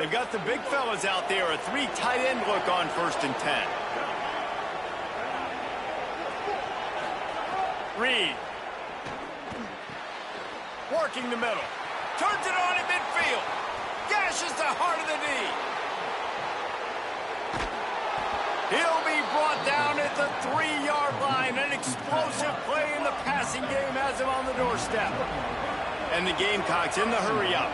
They've got the big fellas out there. A 3 tight end look on 1st and 10. Reed. Working the middle. Turns it on in midfield. Gashes the heart of the knee. He'll be brought down at the 3-yard line. An explosive play in the passing game has him on the doorstep. And the Gamecocks in the hurry-up.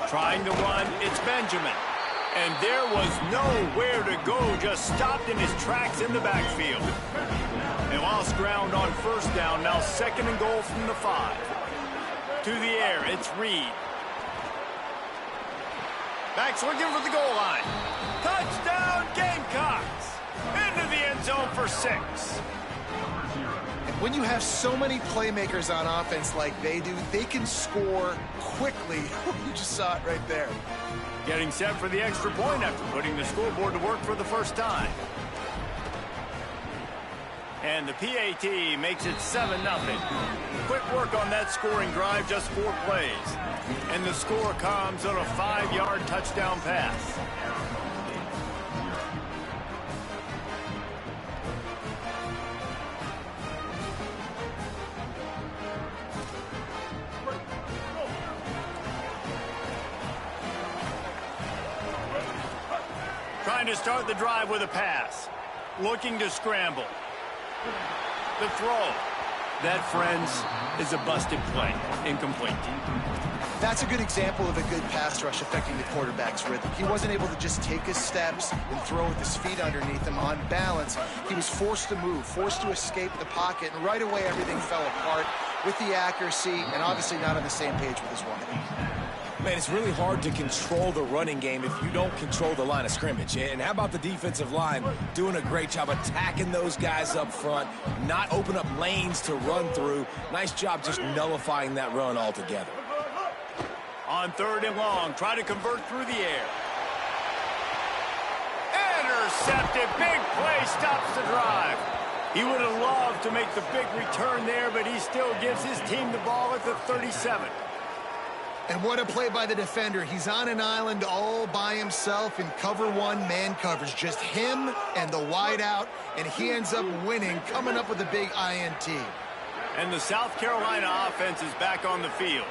Trying to run, it's Benjamin. And there was nowhere to go, just stopped in his tracks in the backfield. They lost ground on 1st down, now 2nd and goal from the 5. To the air, it's Reed. Backs looking for the goal line. Touchdown, Gamecocks! Into the end zone for 6. When you have so many playmakers on offense like they do, they can score quickly. You just saw it right there. Getting set for the extra point after putting the scoreboard to work for the first time. And the PAT makes it 7-0. Quick work on that scoring drive, just 4 plays. And the score comes on a 5-yard touchdown pass. Trying to start the drive with a pass. Looking to scramble. The throw. That, friends, is a busted play. Incomplete. That's a good example of a good pass rush affecting the quarterback's rhythm. He wasn't able to just take his steps and throw with his feet underneath him on balance. He was forced to move, forced to escape the pocket, and right away everything fell apart with the accuracy and obviously not on the same page with his running. Man, it's really hard to control the running game if you don't control the line of scrimmage. And how about the defensive line doing a great job attacking those guys up front, not open up lanes to run through. Nice job just nullifying that run altogether. On 3rd and long, try to convert through the air. Intercepted. Big play stops the drive. He would have loved to make the big return there, but he still gives his team the ball at the 37. And what a play by the defender. He's on an island all by himself in cover 1 man coverage. Just him and the wide out, and he ends up winning, coming up with a big INT. And the South Carolina offense is back on the field.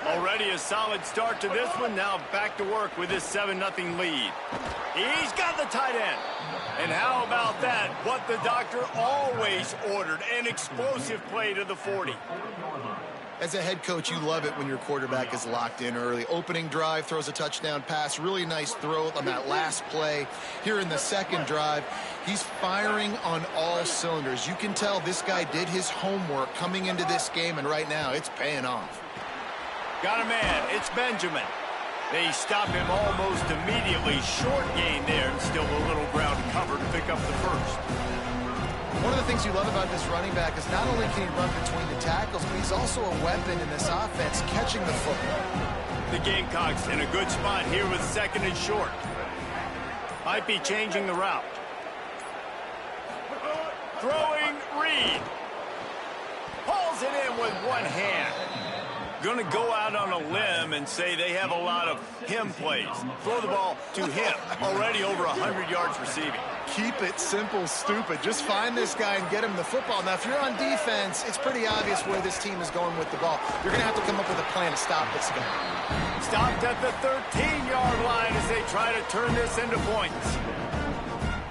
Already a solid start to this one, now back to work with his 7-0 lead. He's got the tight end. And how about that? What the doctor always ordered, an explosive play to the 40. As a head coach, you love it when your quarterback is locked in early. Opening drive, throws a touchdown pass. Really nice throw on that last play. Here in the 2nd drive, he's firing on all cylinders. You can tell this guy did his homework coming into this game, and right now it's paying off. Got a man. It's Benjamin. They stop him almost immediately. Short gain there, and still a little ground to cover to pick up the 1st. One of the things you love about this running back is not only can he run between the tackles, but he's also a weapon in this offense, catching the football. The Gamecocks in a good spot here with 2nd and short. Might be changing the route. Throwing Reed. Pulls it in with one hand. Going to go out on a limb and say they have a lot of him plays. Throw the ball to him. Already over 100 yards receiving. Keep it simple, stupid. Just find this guy and get him the football. Now, if you're on defense, it's pretty obvious where this team is going with the ball. You're going to have to come up with a plan to stop this guy. Stopped at the 13-yard line as they try to turn this into points.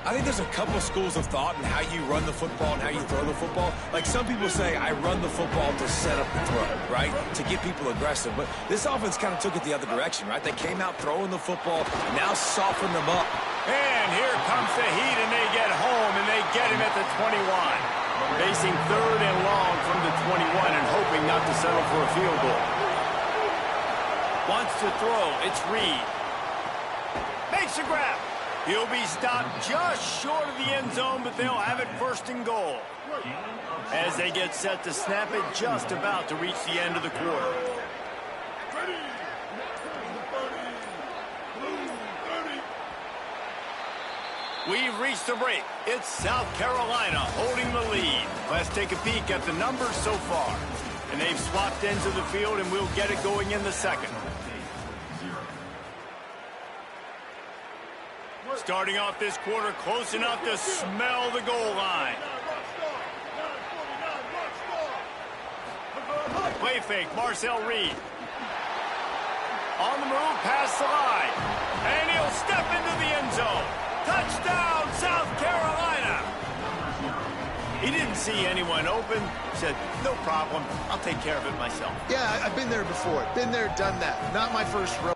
I think there's a couple schools of thought in how you run the football and how you throw the football. Like some people say, I run the football to set up the throw, right? To get people aggressive. But this offense kind of took it the other direction, right? They came out throwing the football, now soften them up. And here comes the heat, and they get home, and they get him at the 21. Facing 3rd and long from the 21 and hoping not to settle for a field goal. Wants to throw. It's Reed. Makes a grab. He'll be stopped just short of the end zone, but they'll have it 1st and goal. As they get set to snap it, just about to reach the end of the quarter. We've reached the break. It's South Carolina holding the lead. Let's take a peek at the numbers so far. And they've swapped ends of the field, and we'll get it going in the second. Starting off this quarter, close enough to smell the goal line. Play fake, Marcel Reed. On the move, past the line. And he'll step into the end zone. Touchdown, South Carolina. He didn't see anyone open. Said, no problem. I'll take care of it myself. Yeah, I've been there before. Been there, done that. Not my first row.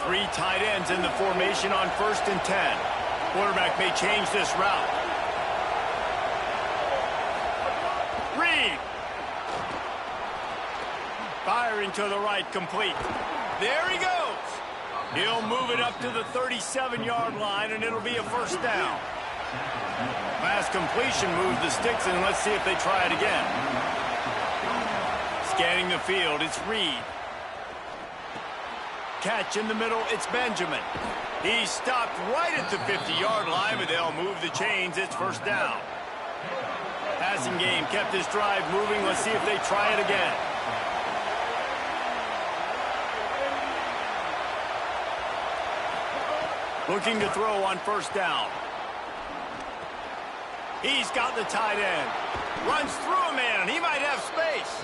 Three tight ends in the formation on 1st and 10. Quarterback may change this route. Reed. Firing to the right, complete. There he goes. He'll move it up to the 37-yard line, and it'll be a first down. Pass completion moves the sticks, and let's see if they try it again. Scanning the field, it's Reed. Catch in the middle, it's Benjamin. He stopped right at the 50-yard line, but they'll move the chains. It's first down. Passing game kept this drive moving. Let's see if they try it again. Looking to throw on first down. He's got the tight end. Runs through a man. He might have space.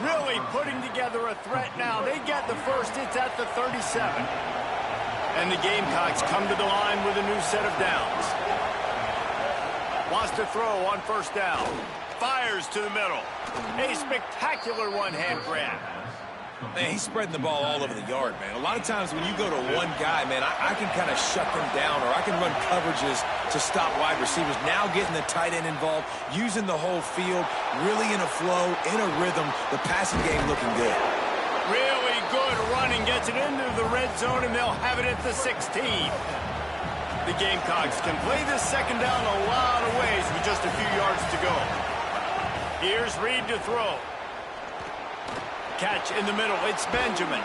Really putting together a threat now. They get the first. It's at the 37. And the Gamecocks come to the line with a new set of downs. Wants to throw on first down. Fires to the middle. A spectacular one-hand grab. Man, he's spreading the ball all over the yard, man. A lot of times when you go to one guy, man, I can kind of shut them down, or I can run coverages to stop wide receivers. Now getting the tight end involved, using the whole field, really in a flow, in a rhythm. The passing game looking good. Really good running. Gets it into the red zone, and they'll have it at the 16. The Gamecocks can play this second down a lot of ways with just a few yards to go. Here's Reed to throw. Catch in the middle, it's Benjamin.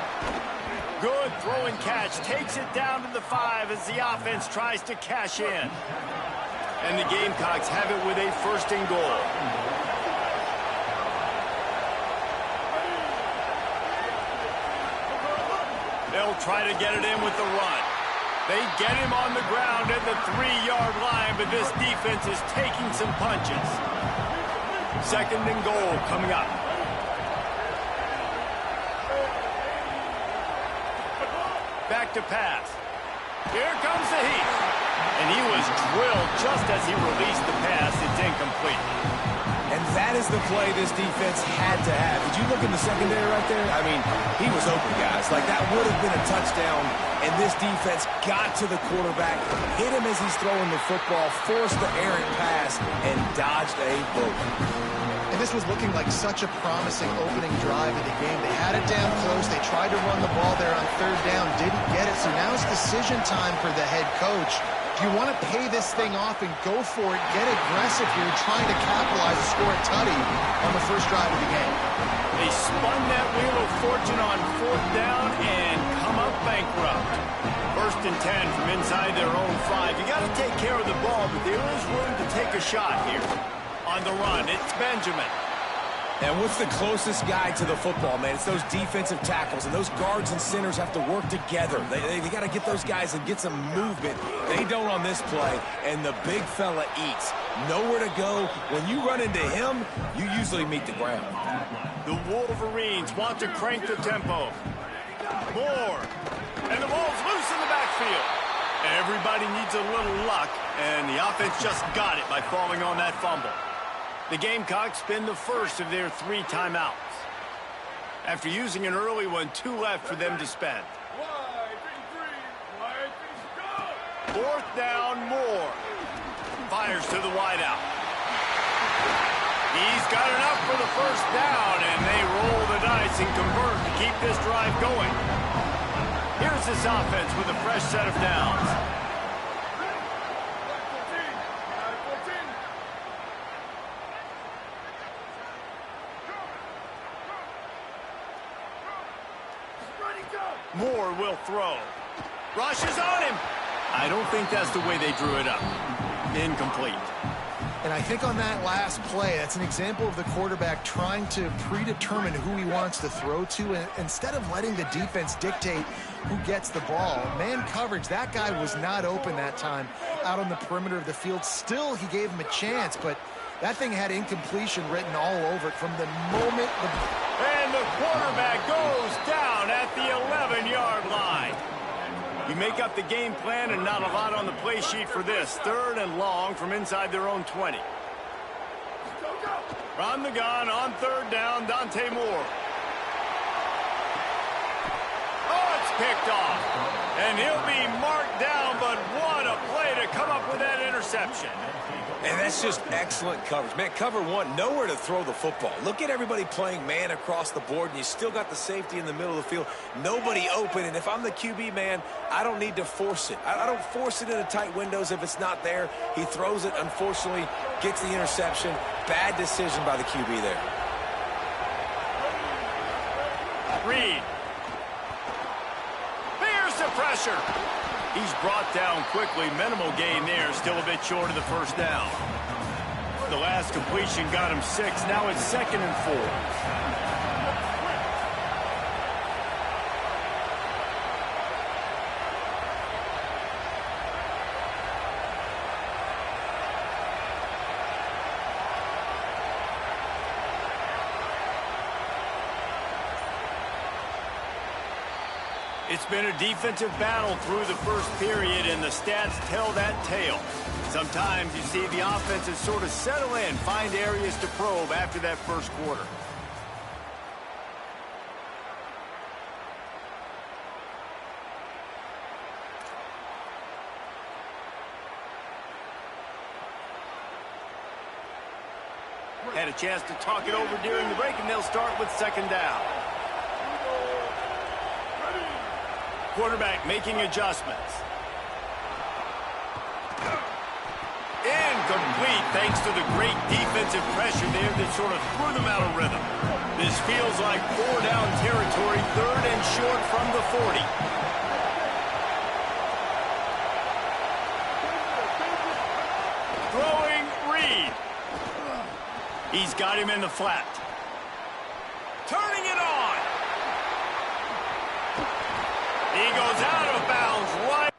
Good throw and catch, takes it down to the 5 as the offense tries to cash in. And the Gamecocks have it with a first and goal. They'll try to get it in with the run. They get him on the ground at the 3-yard line, but this defense is taking some punches. Second and goal coming up. Back to pass. Here comes the heat. And he was drilled just as he released the pass. It's incomplete. And that is the play this defense had to have. Did you look in the secondary right there? I mean, he was open, guys. Like, that would have been a touchdown. And this defense got to the quarterback, hit him as he's throwing the football, forced the errant pass, and dodged a bullet. And this was looking like such a promising opening drive of the game. They had it down close. They tried to run the ball there on third down, didn't get it. So now it's decision time for the head coach. Do you want to pay this thing off and go for it, get aggressive here, trying to capitalize and score a tutty on the first drive of the game? They spun that wheel of fortune on fourth down and come up bankrupt. First and 10 from inside their own 5. You got to take care of the ball, but there is room to take a shot here. On the run, it's Benjamin. And what's the closest guy to the football, man? It's those defensive tackles, and those guards and centers have to work together. They got to get those guys and get some movement. They don't on this play, and the big fella eats. Nowhere to go. When you run into him, you usually meet the ground. The Wolverines want to crank the tempo. More. And the ball's loose in the backfield. Everybody needs a little luck, and the offense just got it by falling on that fumble. The Gamecocks spin the first of their 3 timeouts. After using an early one, 2 left for them to spend. 4th down, Moore. Fires to the wideout. He's got enough for the first down, and they roll the dice and convert to keep this drive going. Here's this offense with a fresh set of downs. Moore will throw. Rushes on him. I don't think that's the way they drew it up. Incomplete. And I think on that last play, that's an example of the quarterback trying to predetermine who he wants to throw to, and instead of letting the defense dictate who gets the ball. Man coverage, that guy was not open that time out on the perimeter of the field. Still, he gave him a chance, but that thing had incompletion written all over it from the moment. And the quarterback goes down at the 11-yard line. You make up the game plan and not a lot on the play sheet for this. 3rd and long from inside their own 20. From the gun on 3rd down, Dante Moore. Oh, it's picked off. And he'll be marked down, but what a play to come up with that interception. And that's just excellent coverage. Man, cover 1, nowhere to throw the football. Look at everybody playing man across the board, and you still got the safety in the middle of the field. Nobody open, and if I'm the QB, man, I don't need to force it. I don't force it into tight windows if it's not there. He throws it, unfortunately, gets the interception. Bad decision by the QB there. Reed. There's the pressure. He's brought down quickly. Minimal gain there. Still a bit short of the first down. The last completion got him 6. Now it's 2nd and 4. It's been a defensive battle through the first period, and the stats tell that tale. Sometimes you see the offenses sort of settle in, find areas to probe after that first quarter. Had a chance to talk it over during the break, and they'll start with 2nd down. Quarterback making adjustments. Incomplete thanks to the great defensive pressure there that sort of threw them out of rhythm. This feels like 4-down territory, 3rd and short from the 40. Throwing Reed. He's got him in the flat. Turning it on. He goes out of bounds right.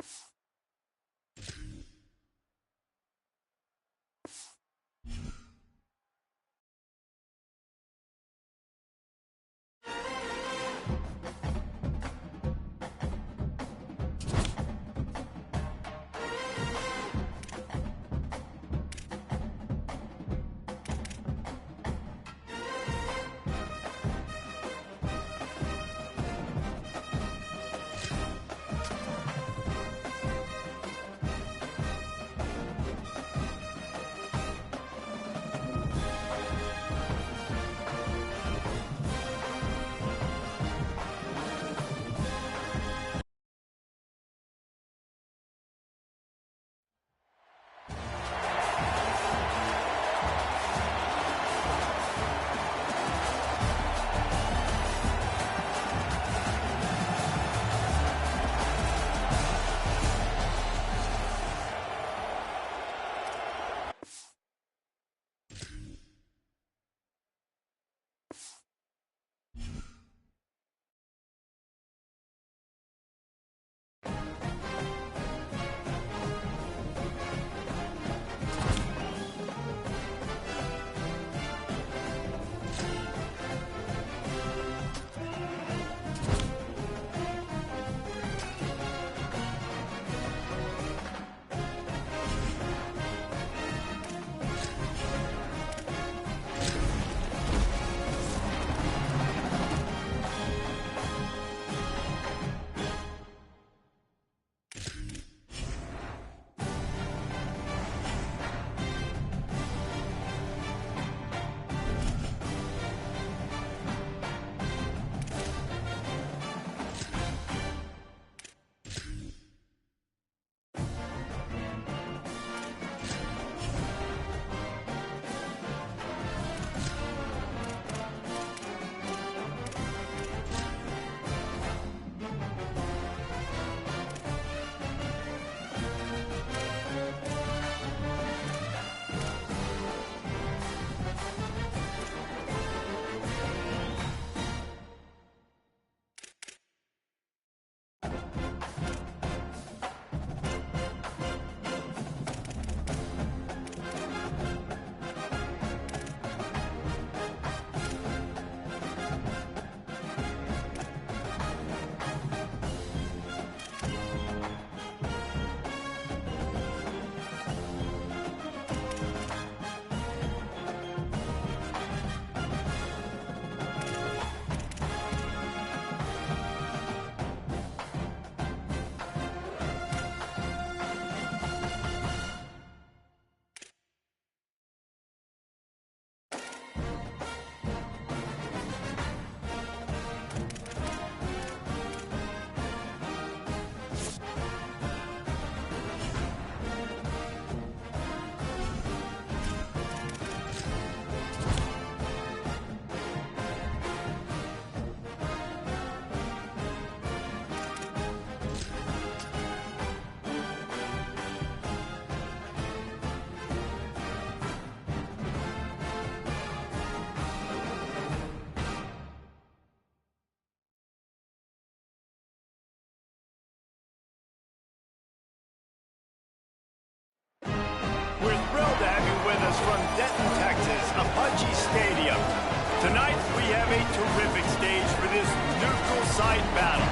full-side battle.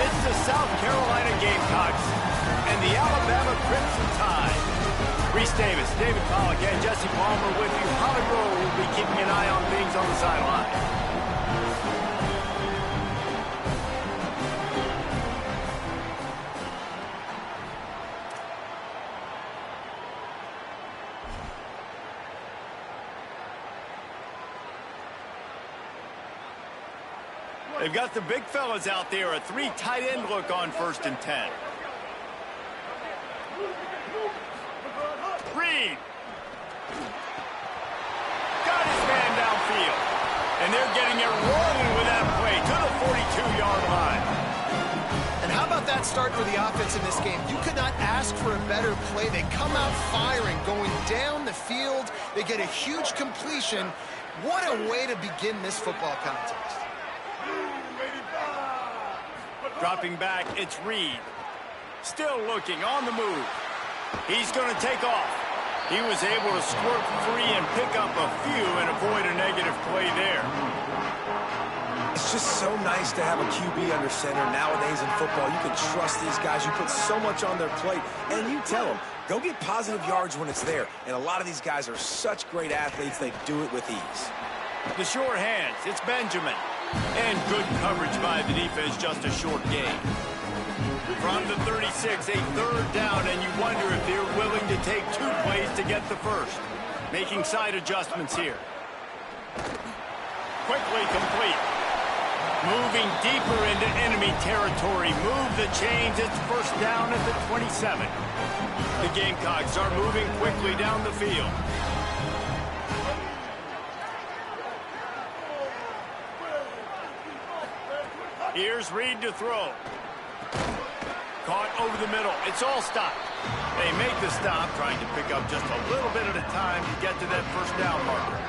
It's the South Carolina Gamecocks and the Alabama Crimson Tide. Reese Davis, David Pollack, and Jesse Palmer with you. Holly Rowe will be keeping an eye on things on the sideline. They've got the big fellas out there, a 3 tight end look on 1st and 10. Reed. Got his man downfield. And they're getting it rolling with that play to the 42-yard line. And how about that start for the offense in this game? You could not ask for a better play. They come out firing, going down the field. They get a huge completion. What a way to begin this football contest. Dropping back, it's Reed. Still looking, on the move. He's going to take off. He was able to squirt free and pick up a few and avoid a negative play there. It's just so nice to have a QB under center. Nowadays in football, you can trust these guys. You put so much on their plate, and you tell them, go get positive yards when it's there. And a lot of these guys are such great athletes, they do it with ease. The short hands, it's Benjamin. And good coverage by the defense, just a short gain. From the 36, a 3rd down, and you wonder if they're willing to take 2 plays to get the first. Making side adjustments here. Quickly complete. Moving deeper into enemy territory. Move the chains, it's 1st down at the 27. The Gamecocks are moving quickly down the field. Here's Reed to throw. Caught over the middle. It's all stopped. They make the stop, trying to pick up just a little bit at a time to get to that 1st down marker.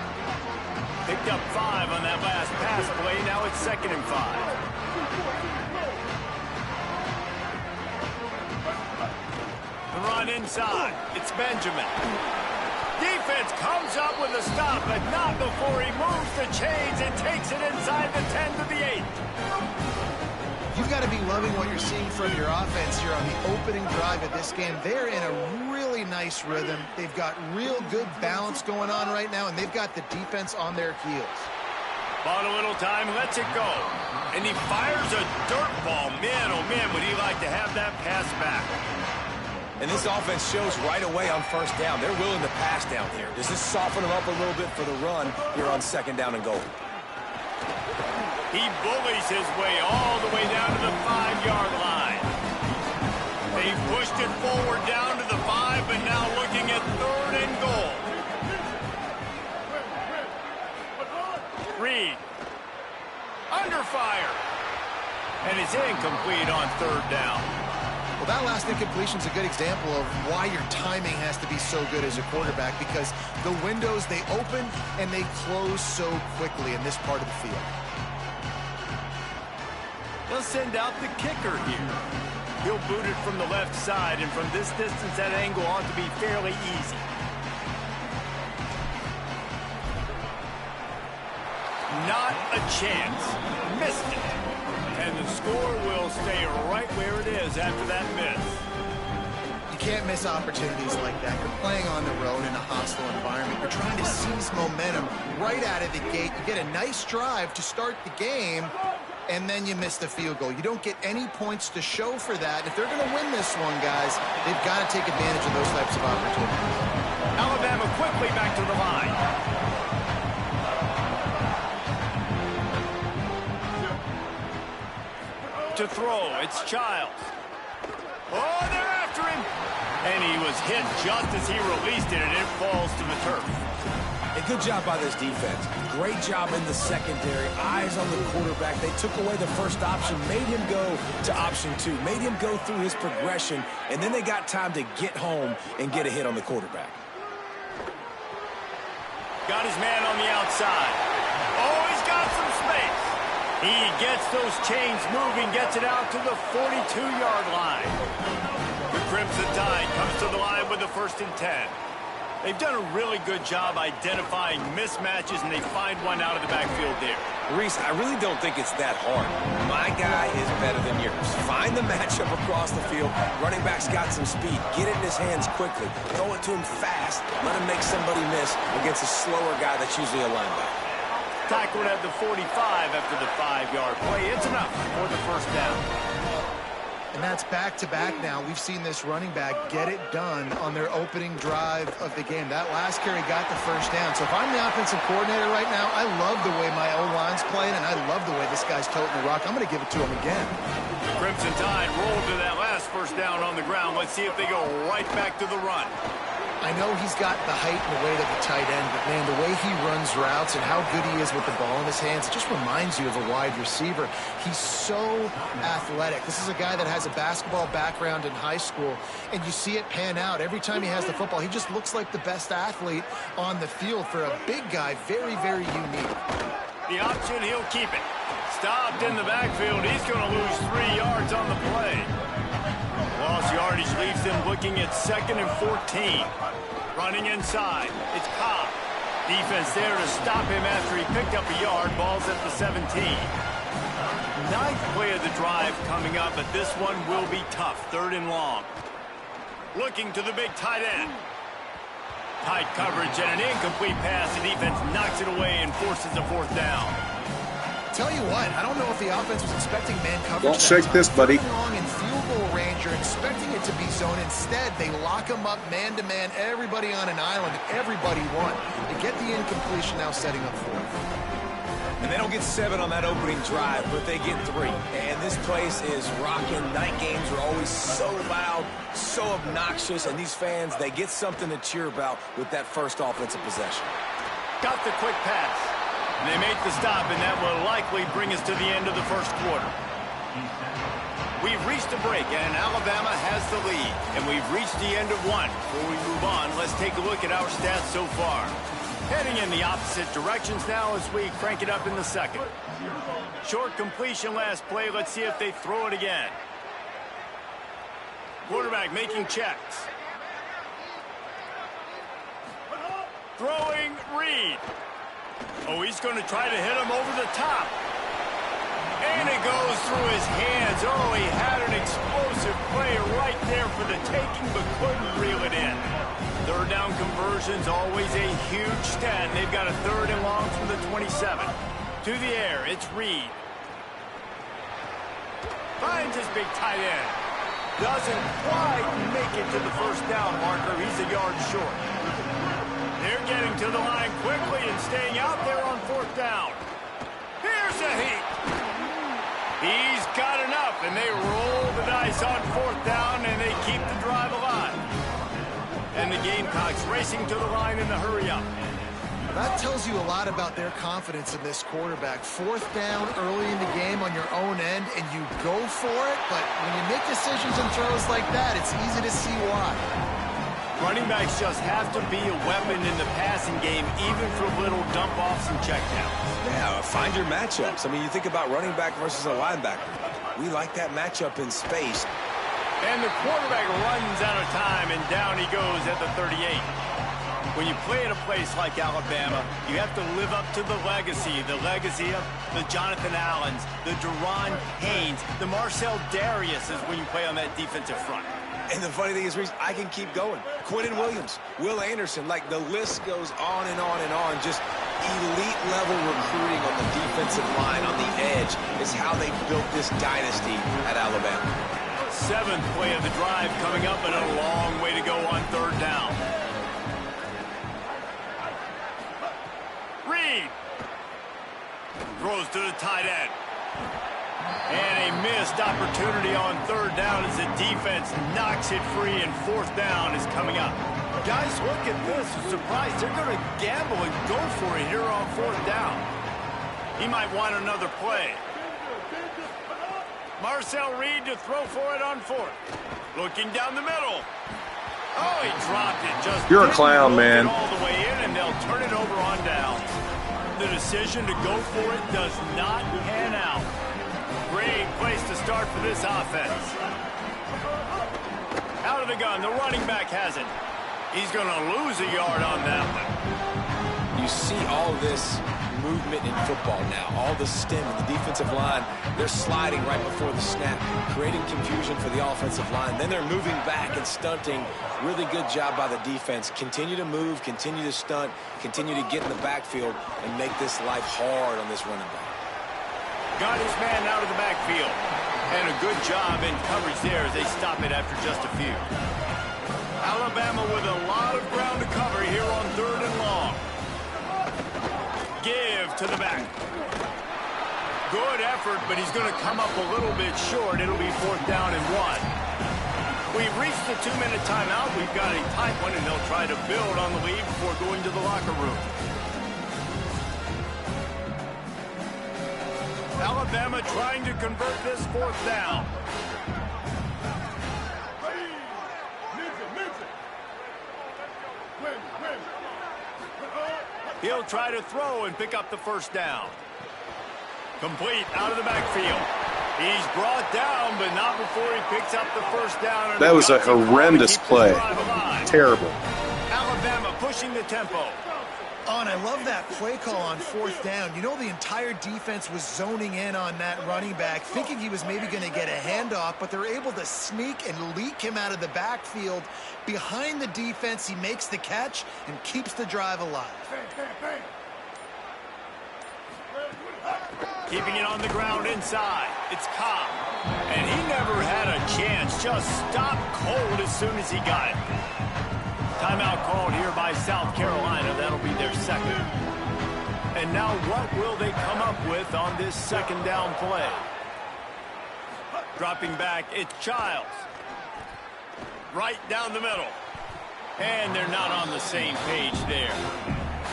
Picked up 5 on that last pass play. Now it's 2nd and 5. The run inside. It's Benjamin. Defense comes up with a stop, but not before he moves the chains and takes it inside the 10 to the 8. You've got to be loving what you're seeing from your offense here on the opening drive of this game. They're in a really nice rhythm. They've got real good balance going on right now, and they've got the defense on their heels. Bought a little time, lets it go. And he fires a dirt ball. Man, oh man, would he like to have that pass back. And this offense shows right away on 1st down. They're willing to pass down here. Does this soften them up a little bit for the run here on 2nd down and goal? He bullies his way all the way down to the 5-yard line. They've pushed it forward down to the 5, but now looking at 3rd and goal. Reed. Under fire. And it's incomplete on 3rd down. Well, that last incompletion is a good example of why your timing has to be so good as a quarterback, because the windows, they open and they close so quickly in this part of the field. They'll send out the kicker here. He'll boot it from the left side, and from this distance, that angle ought to be fairly easy. Not a chance. Missed it. And the score will stay right where it is after that miss. You can't miss opportunities like that. You're playing on the road in a hostile environment. You're trying to seize momentum right out of the gate. You get a nice drive to start the game, and then you miss the field goal. You don't get any points to show for that. If they're going to win this one, guys, they've got to take advantage of those types of opportunities. Alabama quickly back to the line. To throw, it's Childs. Oh, they're after him. And he was hit just as he released it, and it falls to the turf. A good job by this defense. Great job in the secondary. Eyes on the quarterback. They took away the first option, made him go to option 2, made him go through his progression, and then they got time to get home and get a hit on the quarterback. Got his man on the outside. Oh, he's got some space. He gets those chains moving, gets it out to the 42-yard line. The Crimson Tide comes to the line with the 1st and 10. They've done a really good job identifying mismatches, and they find one out of the backfield there. Reese, I really don't think it's that hard. My guy is better than yours. Find the matchup across the field. Running back's got some speed. Get it in his hands quickly. Throw it to him fast. Let him make somebody miss against a slower guy that's usually a linebacker. Tackled at the 45 after the 5-yard play. It's enough for the first down. And that's back-to-back now. We've seen this running back get it done on their opening drive of the game. That last carry got the first down. So if I'm the offensive coordinator right now, I love the way my O-line's playing, and I love the way this guy's toting the rock. I'm going to give it to him again. The Crimson Tide rolled to that last first down on the ground. Let's see if they go right back to the run. I know he's got the height and the weight of the tight end, but, man, the way he runs routes and how good he is with the ball in his hands, it just reminds you of a wide receiver. He's so athletic. This is a guy that has a basketball background in high school, and you see it pan out. Every time he has the football, he just looks like the best athlete on the field. For a big guy, very, very unique. The option, he'll keep it. Stopped in the backfield. He's going to lose 3 yards on the play. Lost yardage leaves them looking at 2nd and 14. Running inside. It's Cobb. Defense there to stop him after he picked up a yard. Ball's at the 17. 9th play of the drive coming up, but this one will be tough. 3rd and long. Looking to the big tight end. Tight coverage and an incomplete pass. The defense knocks it away and forces a 4th down. Tell you what, I don't know if the offense was expecting man coverage. Don't shake this, buddy. Long in field goal range, you're expecting it to be zone. Instead, they lock him up man-to-man, everybody on an island, everybody won. They get the incompletion, now setting up 4th. And they don't get 7 on that opening drive, but they get 3. And this place is rocking. Night games are always so loud, so obnoxious, and these fans, they get something to cheer about with that first offensive possession. Got the quick pass. And they make the stop, and that will likely bring us to the end of the first quarter. We've reached a break, and Alabama has the lead. And we've reached the end of one. Before we move on, let's take a look at our stats so far. Heading in the opposite directions now as we crank it up in the second. Short completion last play. Let's see if they throw it again. Quarterback making checks. Throwing Reed. Oh, he's going to try to hit him over the top. And it goes through his hands. Oh, he had an explosive play right there for the taking, but couldn't reel it in. 3rd down conversions, always a huge stat. They've got a 3rd and long from the 27. To the air, it's Reed. Finds his big tight end. Doesn't quite make it to the first down marker. He's a yard short. They're getting to the line quickly and staying out there on 4th down. Here's a heat. He's got enough, and they roll the dice on 4th down, and they keep the drive alive. And the Gamecocks racing to the line in the hurry-up. That tells you a lot about their confidence in this quarterback. 4th down early in the game on your own end, and you go for it, but when you make decisions and throws like that, it's easy to see why. Running backs just have to be a weapon in the passing game, even for little dump-offs and checkdowns. Yeah, find your matchups. I mean, you think about running back versus a linebacker. We like that matchup in space. And the quarterback runs out of time, and down he goes at the 38. When you play at a place like Alabama, you have to live up to the legacy of the Jonathan Allens, the Deron Haynes, the Marcel Dariuses when you play on that defensive front. And the funny thing is, Reese, I can keep going. Quentin Williams, Will Anderson, like the list goes on and on and on. Just elite-level recruiting on the defensive line, on the edge, is how they built this dynasty at Alabama. 7th play of the drive coming up, and a long way to go on 3rd down. Reed throws to the tight end. And a missed opportunity on 3rd down as the defense knocks it free, and 4th down is coming up. Guys, look at this. I'm surprised they're going to gamble and go for it here on 4th down. He might want another play. Marcel Reed to throw for it on 4th. Looking down the middle. Oh, he dropped it. Just You're a clown, man. All the way in, and they'll turn it over on downs. The decision to go for it does not pan out. Great place to start for this offense. Out of the gun, the running back has it. He's going to lose a yard on that one. You see all this movement in football now. All the stem and the defensive line, they're sliding right before the snap, creating confusion for the offensive line. Then they're moving back and stunting. Really good job by the defense. Continue to move, continue to stunt, continue to get in the backfield and make this life hard on this running back. Got his man out of the backfield. And a good job in coverage there as they stop it after just a few. Alabama with a lot of ground to cover here on 3rd and long. Give to the back. Good effort, but he's going to come up a little bit short. It'll be 4th down and 1. We've reached the 2-minute timeout. We've got a tight one, and they'll try to build on the lead before going to the locker room. Alabama trying to convert this 4th down. He'll try to throw and pick up the 1st down. Complete out of the backfield. He's brought down, but not before he picks up the 1st down. That was a horrendous play. Terrible. Alabama pushing the tempo. Oh, and I love that play call on 4th down. You know, the entire defense was zoning in on that running back, thinking he was maybe going to get a handoff, but they're able to sneak and leak him out of the backfield. Behind the defense, he makes the catch and keeps the drive alive. Keeping it on the ground inside. It's Cobb. And he never had a chance. Just stopped cold as soon as he got it. Timeout called here by South Carolina. That'll be their 2nd. And now what will they come up with on this 2nd down play? Dropping back, it's Childs. Right down the middle. And they're not on the same page there.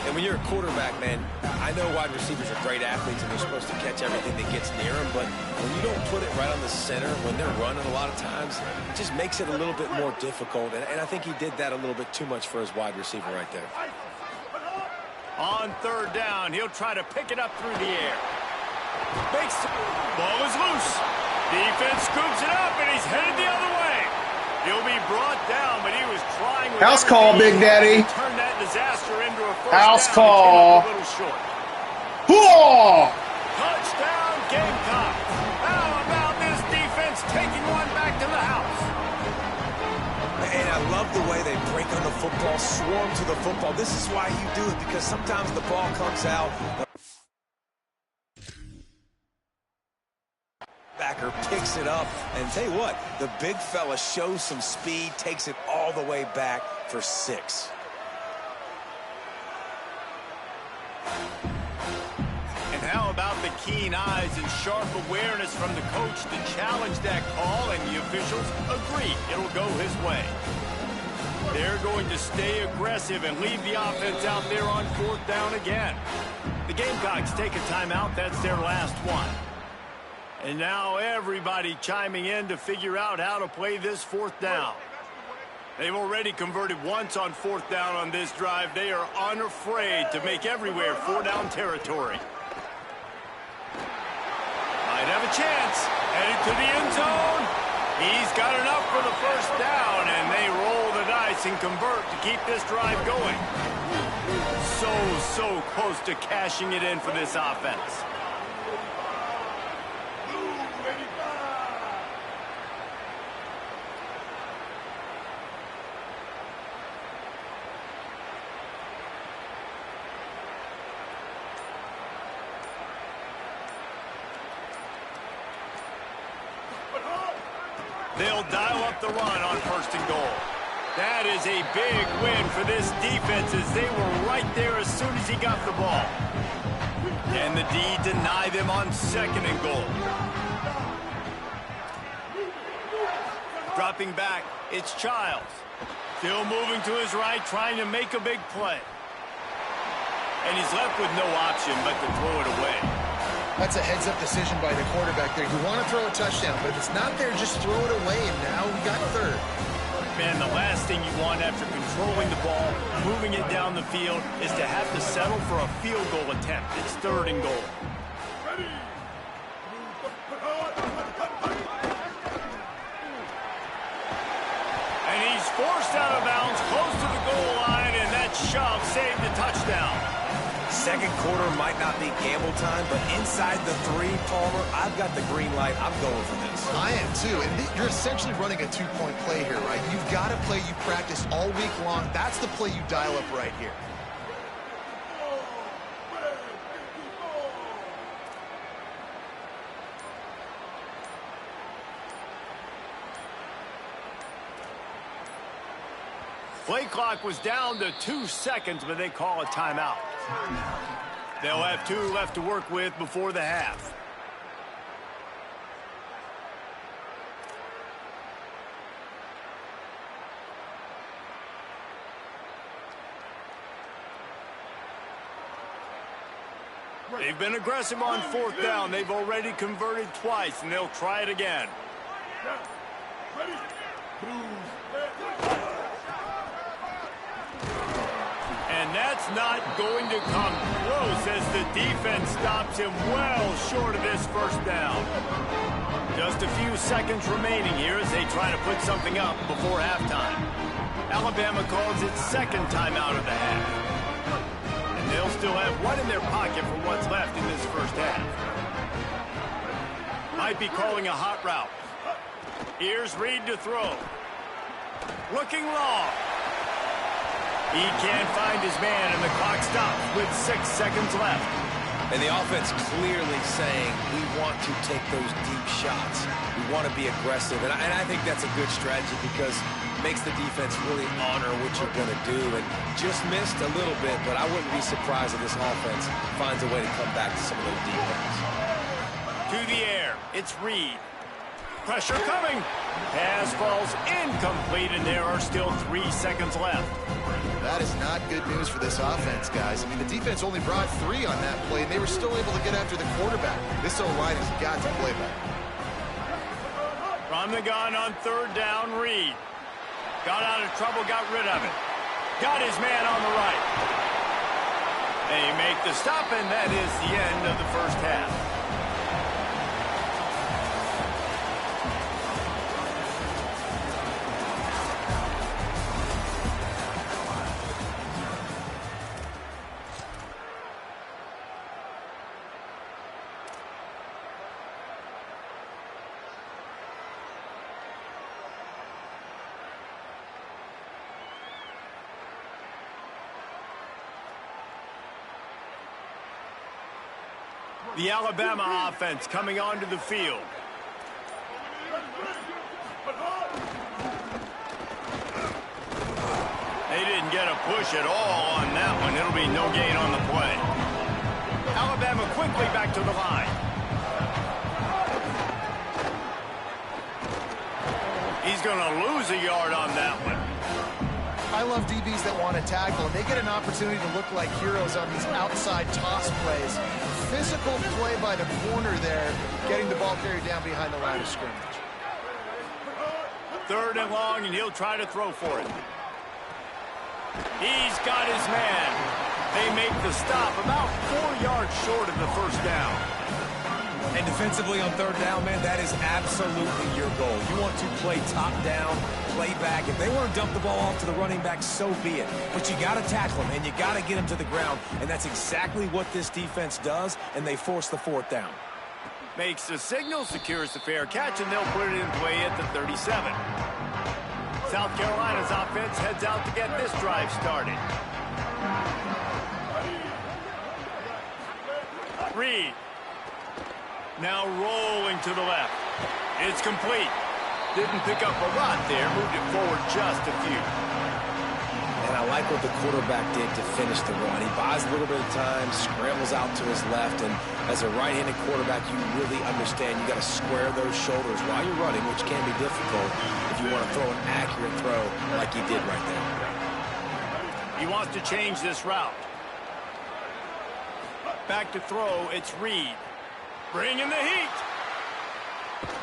And when you're a quarterback, man, I know wide receivers are great athletes and they're supposed to catch everything that gets near them, but when you don't put it right on the center, when they're running a lot of times, it just makes it a little bit more difficult. And I think he did that a little bit too much for his wide receiver right there. On 3rd down, he'll try to pick it up through the air. Ball is loose. Defense scoops it up, and he's headed the other way. He'll be brought down, but he was trying with House call, Big Daddy. Turn that disaster into a 1st House down. call. A little short. Whoa! Touchdown, Gamecock. How about this defense taking one back to the house? And I love the way they break on the football, swarm to the football. This is why you do it, because sometimes the ball comes out. Backer picks it up, and tell you what, the big fella shows some speed, takes it all the way back for 6. And how about the keen eyes and sharp awareness from the coach to challenge that call, and the officials agree it'll go his way. They're going to stay aggressive and leave the offense out there on 4th down again. The Gamecocks take a timeout. That's their last one. And now everybody chiming in to figure out how to play this 4th down. They've already converted once on 4th down on this drive. They are unafraid to make everywhere 4-down territory. Might have a chance. Headed to the end zone. He's got enough for the 1st down, and they roll the dice and convert to keep this drive going. So close to cashing it in for this offense. They'll dial up the run on 1st and goal. That is a big win for this defense as they were right there as soon as he got the ball. And the D deny them on 2nd and goal. Dropping back, it's Childs. Still moving to his right, trying to make a big play. And he's left with no option but to throw it away. That's a heads-up decision by the quarterback there. You want to throw a touchdown, but if it's not there, just throw it away, and now we got 3rd. Man, the last thing you want after controlling the ball, moving it down the field, is to have to settle for a field goal attempt. It's 3rd and goal. And he's forced out of bounds, close to the goal second quarter might not be gamble time, but inside the 3, Palmer, I've got the green light. I'm going for this. I am too, and you're essentially running a 2-point play here, right? You've got a play you practice all week long. That's the play you dial up right here. Play clock was down to 2 seconds, but they call a timeout. They'll have 2 left to work with before the half. They've been aggressive on 4th down. They've already converted twice, and they'll try it again. And that's not going to come close as the defense stops him well short of this 1st down. Just a few seconds remaining here as they try to put something up before halftime. Alabama calls its 2nd timeout of the half. And they'll still have 1 in their pocket for what's left in this 1st half. Might be calling a hot route. Here's Reed to throw. Looking long. He can't find his man, and the clock stops with 6 seconds left. And the offense clearly saying, we want to take those deep shots. We want to be aggressive. And I think that's a good strategy because it makes the defense really honor what you're going to do. And just missed a little bit, but I wouldn't be surprised if this offense finds a way to come back to some of those deep ones. To the air, it's Reed. Pressure coming. Pass falls incomplete, and there are still 3 seconds left. That is not good news for this offense, guys. I mean, the defense only brought 3 on that play, and they were still able to get after the quarterback. This O-line has got to play better. From the gun on 3rd down, Reed. Got out of trouble, got rid of it. Got his man on the right. They make the stop, and that is the end of the 1st half. The Alabama offense coming onto the field. They didn't get a push at all on that one. It'll be no gain on the play. Alabama quickly back to the line. He's going to lose a yard on that one. I love DBs that want to tackle, and they get an opportunity to look like heroes on these outside toss plays. Physical play by the corner there, getting the ball carried down behind the line of scrimmage. 3rd and long, and he'll try to throw for it. He's got his man. They make the stop about 4 yards short of the 1st down. And defensively on 3rd down, man, that is absolutely your goal. You want to play top down, play back. If they want to dump the ball off to the running back, so be it. But you got to tackle them, and you got to get them to the ground. And that's exactly what this defense does, and they force the 4th down. Makes the signal, secures the fair catch, and they'll put it in play at the 37. South Carolina's offense heads out to get this drive started. Reed. Now rolling to the left. It's complete. Didn't pick up a lot there. Moved it forward just a few. And I like what the quarterback did to finish the run. He buys a little bit of time, scrambles out to his left, and as a right-handed quarterback, you really understand you got to square those shoulders while you're running, which can be difficult if you want to throw an accurate throw like he did right there. He wants to change this route. Back to throw, it's Reed. Bringing the heat.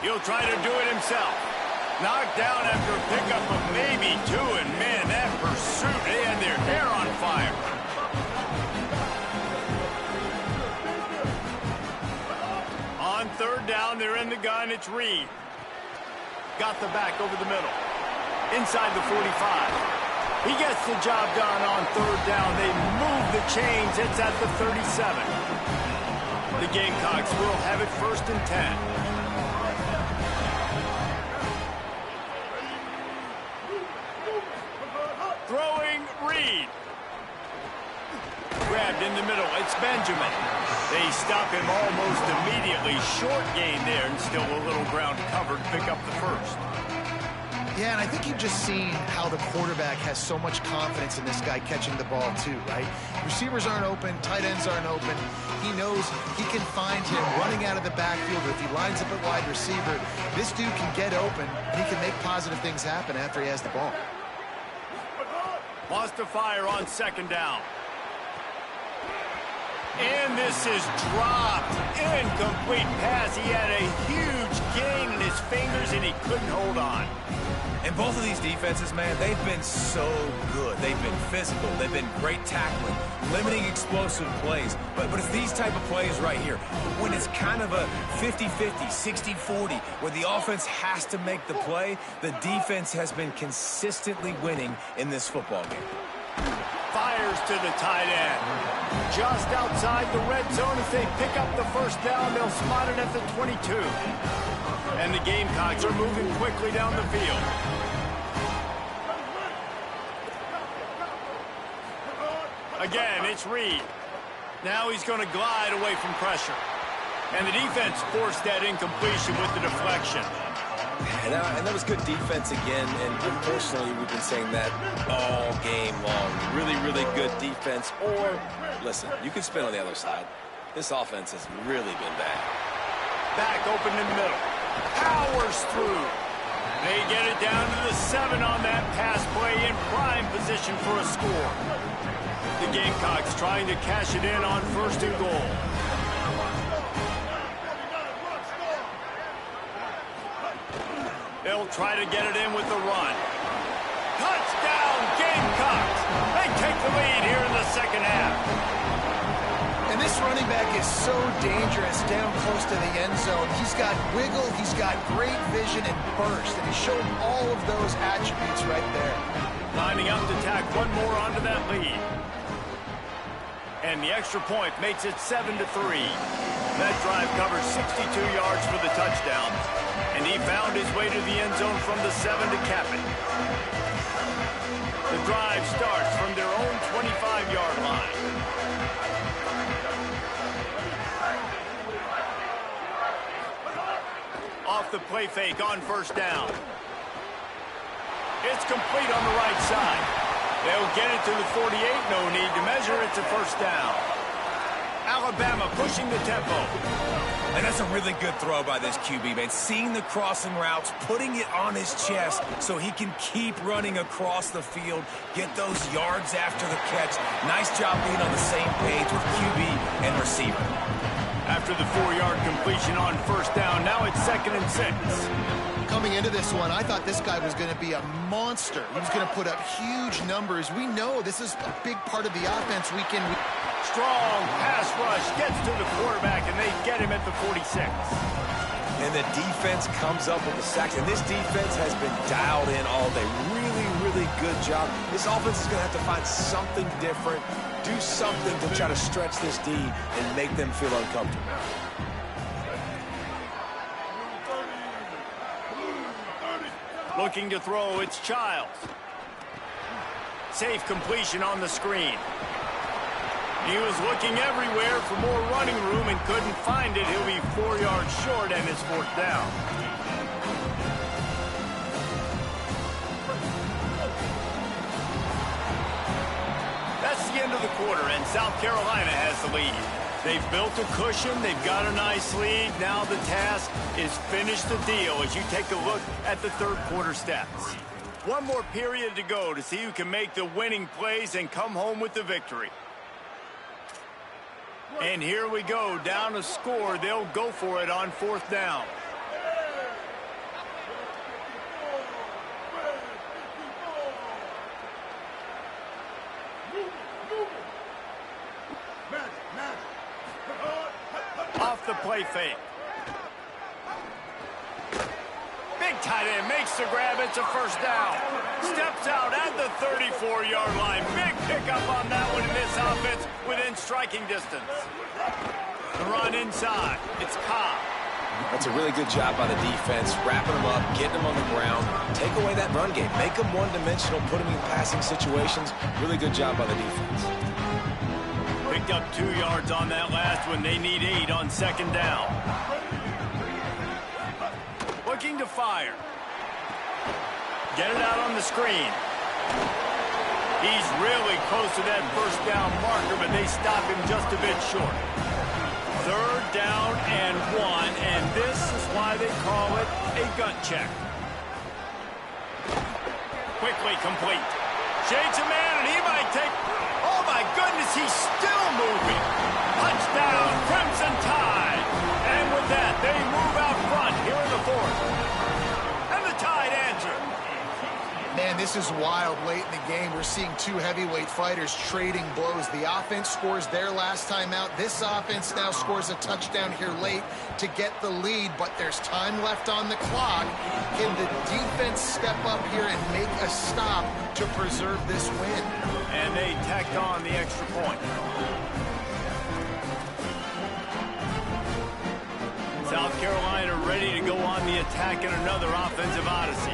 He'll try to do it himself. Knocked down after a pickup of maybe 2, and man, that pursuit, they had their hair on fire. On 3rd down, they're in the gun, it's Reed. Got the back over the middle. Inside the 45. He gets the job done on third down. They move the chains. It's at the 37. The Gamecocks will have it 1st and 10. Throwing Reed. Grabbed in the middle. It's Benjamin. They stop him almost immediately. Short gain there and still a little ground covered. Pick up the first. Yeah, and I think you've just seen how the quarterback has so much confidence in this guy catching the ball too, right? Receivers aren't open, tight ends aren't open. He knows he can find him running out of the backfield, or if he lines up at wide receiver, this dude can get open, and he can make positive things happen after he has the ball. Lost to fire on 2nd down. And this is dropped. Incomplete pass. He had a huge gain in his fingers, and he couldn't hold on. And both of these defenses, man, they've been so good. They've been physical. They've been great tackling, limiting explosive plays. But it's these type of plays right here, when it's kind of a 50-50, 60-40, where the offense has to make the play, the defense has been consistently winning in this football game. Fires to the tight end. Just outside the red zone as they pick up the 1st down. They'll spot it at the 22. And the Gamecocks are moving quickly down the field. Again, it's Reed. Now he's going to glide away from pressure. And the defense forced that incompletion with the deflection. And that was good defense again, and unfortunately we've been saying that all game long. Really, really good defense. Or, listen, you can spin on the other side. This offense has really been bad. Back open in the middle. Powers through. They get it down to the 7 on that pass play, in prime position for a score. The Gamecocks trying to cash it in on 1st and goal. They'll try to get it in with the run. Touchdown, Gamecocks! They take the lead here in the 2nd half. And this running back is so dangerous down close to the end zone. He's got wiggle, he's got great vision and burst, and he showed all of those attributes right there. Lining up to tack one more onto that lead. And the extra point makes it 7-3. That drive covers 62 yards for the touchdown. And he found his way to the end zone from the 7 to cap it. The drive starts from their own 25-yard line. Off the play fake on 1st down. It's complete on the right side. They'll get it to the 48. No need to measure. It's a 1st down. Alabama pushing the tempo. And that's a really good throw by this QB, man. Seeing the crossing routes, putting it on his chest so he can keep running across the field, get those yards after the catch. Nice job being on the same page with QB and receiver. After the 4-yard completion on 1st down, now it's 2nd and 6. Coming into this one, I thought this guy was going to be a monster. He was going to put up huge numbers. We know this is a big part of the offense week in. Strong pass rush gets to the quarterback, and they get him at the 46. And the defense comes up with the sacks. And this defense has been dialed in all day. Really, really good job. This offense is going to have to find something different, do something to try to stretch this D and make them feel uncomfortable. Looking to throw, it's Childs. Safe completion on the screen. He was looking everywhere for more running room and couldn't find it. He'll be 4 yards short and his 4th down. That's the end of the quarter, and South Carolina has the lead. They've built a cushion. They've got a nice lead. Now the task is finish the deal as you take a look at the 3rd quarter stats. One more period to go to see who can make the winning plays and come home with the victory. And here we go, down a score. They'll go for it on 4th down. Off the play fake. Big tight end makes the grab. It's a first down. Steps out at the 34-yard line. Big pickup on that one in this offense within striking distance. The run inside. It's Cobb. That's a really good job by the defense, wrapping them up, getting them on the ground. Take away that run game. Make them one-dimensional, put them in passing situations. Really good job by the defense. Picked up 2 yards on that last one. They need 8 on second down. Looking to fire. Get it out on the screen. He's really close to that first down marker, but they stop him just a bit short. 3rd down and 1, and this is why they call it a gut check. Quickly complete. Shades a man, and he might take... Oh, my goodness, he's still moving. Touchdown, Crimson Tide. And with that, they move out front here in the 4th. And the Tide answer. Man, this is wild late in the game. We're seeing 2 heavyweight fighters trading blows. The offense scores their last time out. This offense now scores a touchdown here late to get the lead, but there's time left on the clock. Can the defense step up here and make a stop to preserve this win? And they tacked on the extra point. South Carolina ready to go on the attack in another offensive odyssey.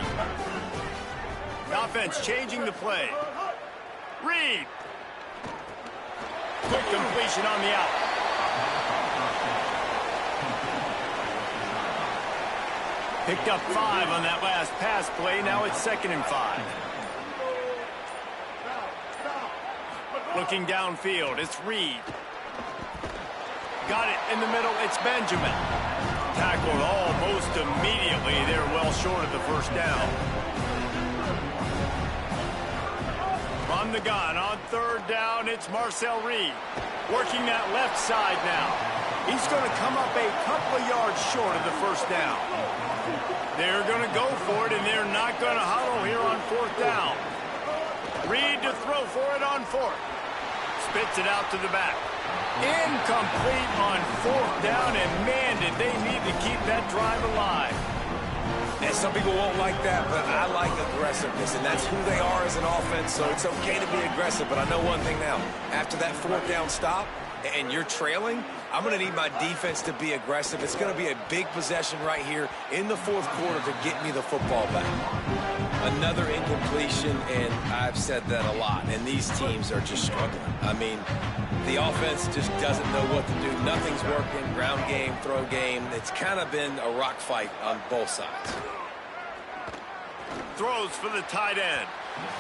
The offense changing the play. Reed. Quick completion on the out. Picked up 5 on that last pass play. Now it's 2nd and 5. Looking downfield, it's Reed. Got it in the middle, it's Benjamin. Tackled almost immediately. They're well short of the first down. From the gun on 3rd down, it's Marcel Reed. Working that left side now. He's going to come up a couple of yards short of the first down. They're going to go for it, and they're not going to huddle here on 4th down. Reed to throw for it on 4th. Spits it out to the back. Incomplete on 4th down, and man, did they need to keep that drive alive. And some people won't like that, but I like aggressiveness, and that's who they are as an offense, so it's okay to be aggressive. But I know one thing now. After that 4th down stop, and you're trailing, I'm going to need my defense to be aggressive. It's going to be a big possession right here in the 4th quarter to get me the football back. Another incompletion, and I've said that a lot, and these teams are just struggling. I mean, the offense just doesn't know what to do. Nothing's working. Ground game, throw game. It's kind of been a rock fight on both sides. Throws for the tight end.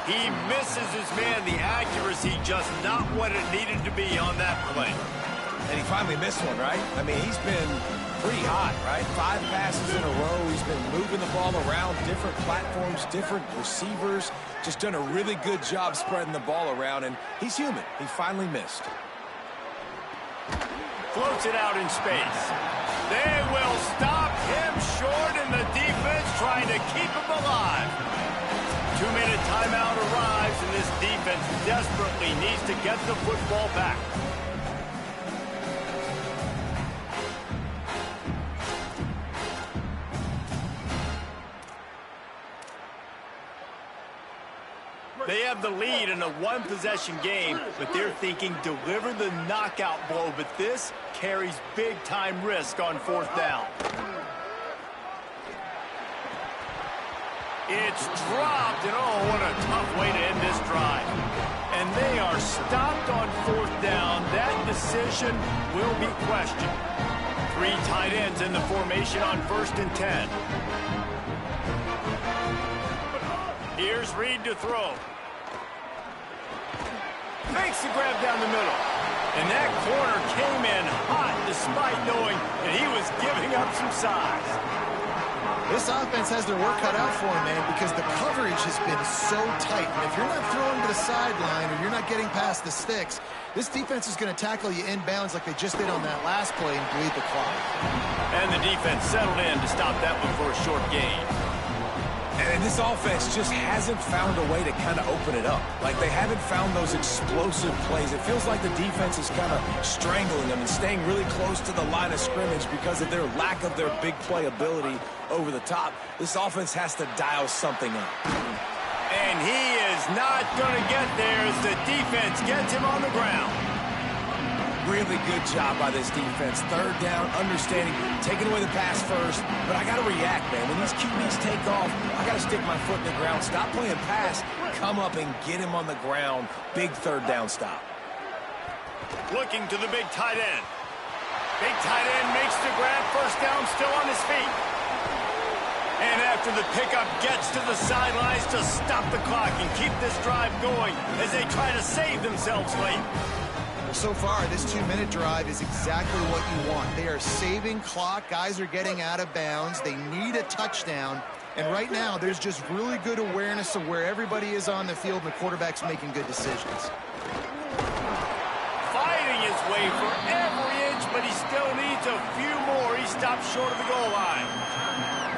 He misses his man. The accuracy just not what it needed to be on that play. And he finally missed one, right? I mean, he's been pretty hot, right? 5 passes in a row. He's been moving the ball around, different platforms, different receivers. Just done a really good job spreading the ball around, and he's human. He finally missed. Floats it out in space. They will stop him short, and the defense trying to keep him alive. 2-minute timeout arrives, and this defense desperately needs to get the football back. They have the lead in a 1-possession game, but they're thinking deliver the knockout blow, but this carries big-time risk on 4th down. It's dropped, and oh, what a tough way to end this drive. And they are stopped on 4th down. That decision will be questioned. 3 tight ends in the formation on 1st and 10. Here's Reed to throw. Makes the grab down the middle. And that corner came in hot despite knowing that he was giving up some size. This offense has their work cut out for them, man, because the coverage has been so tight. And if you're not throwing to the sideline or you're not getting past the sticks, this defense is going to tackle you inbounds like they just did on that last play and bleed the clock. And the defense settled in to stop that one for a short gain. And And this offense just hasn't found a way to kind of open it up. Like, they haven't found those explosive plays. It feels like the defense is kind of strangling them and staying really close to the line of scrimmage because of their lack of their big play ability over the top. This offense has to dial something up. And he is not going to get there as the defense gets him on the ground. Really good job by this defense. Third down, understanding, taking away the pass first. But I got to react, man. When these QBs take off, I got to stick my foot in the ground. Stop playing pass. Come up and get him on the ground. Big third down stop. Looking to the big tight end. Big tight end makes the grab. First down, still on his feet. And after the pickup, gets to the sidelines to stop the clock and keep this drive going as they try to save themselves late. Well, so far, this 2-minute drive is exactly what you want. They are saving clock. Guys are getting out of bounds. They need a touchdown. And right now, there's just really good awareness of where everybody is on the field, and the quarterback's making good decisions. Fighting his way for every inch, but he still needs a few more. He stops short of the goal line.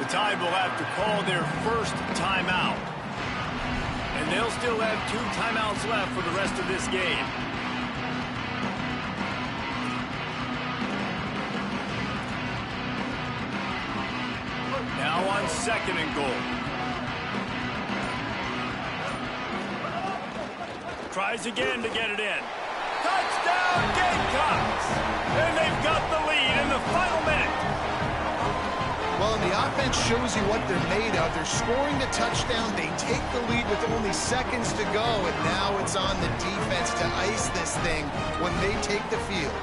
The Tide will have to call their first timeout. And they'll still have 2 timeouts left for the rest of this game. Now on 2nd and goal. Tries again to get it in. Touchdown, Gamecocks! And they've got the lead in the final minute. Well, and the offense shows you what they're made of. They're scoring the touchdown. They take the lead with only seconds to go, and now it's on the defense to ice this thing when they take the field.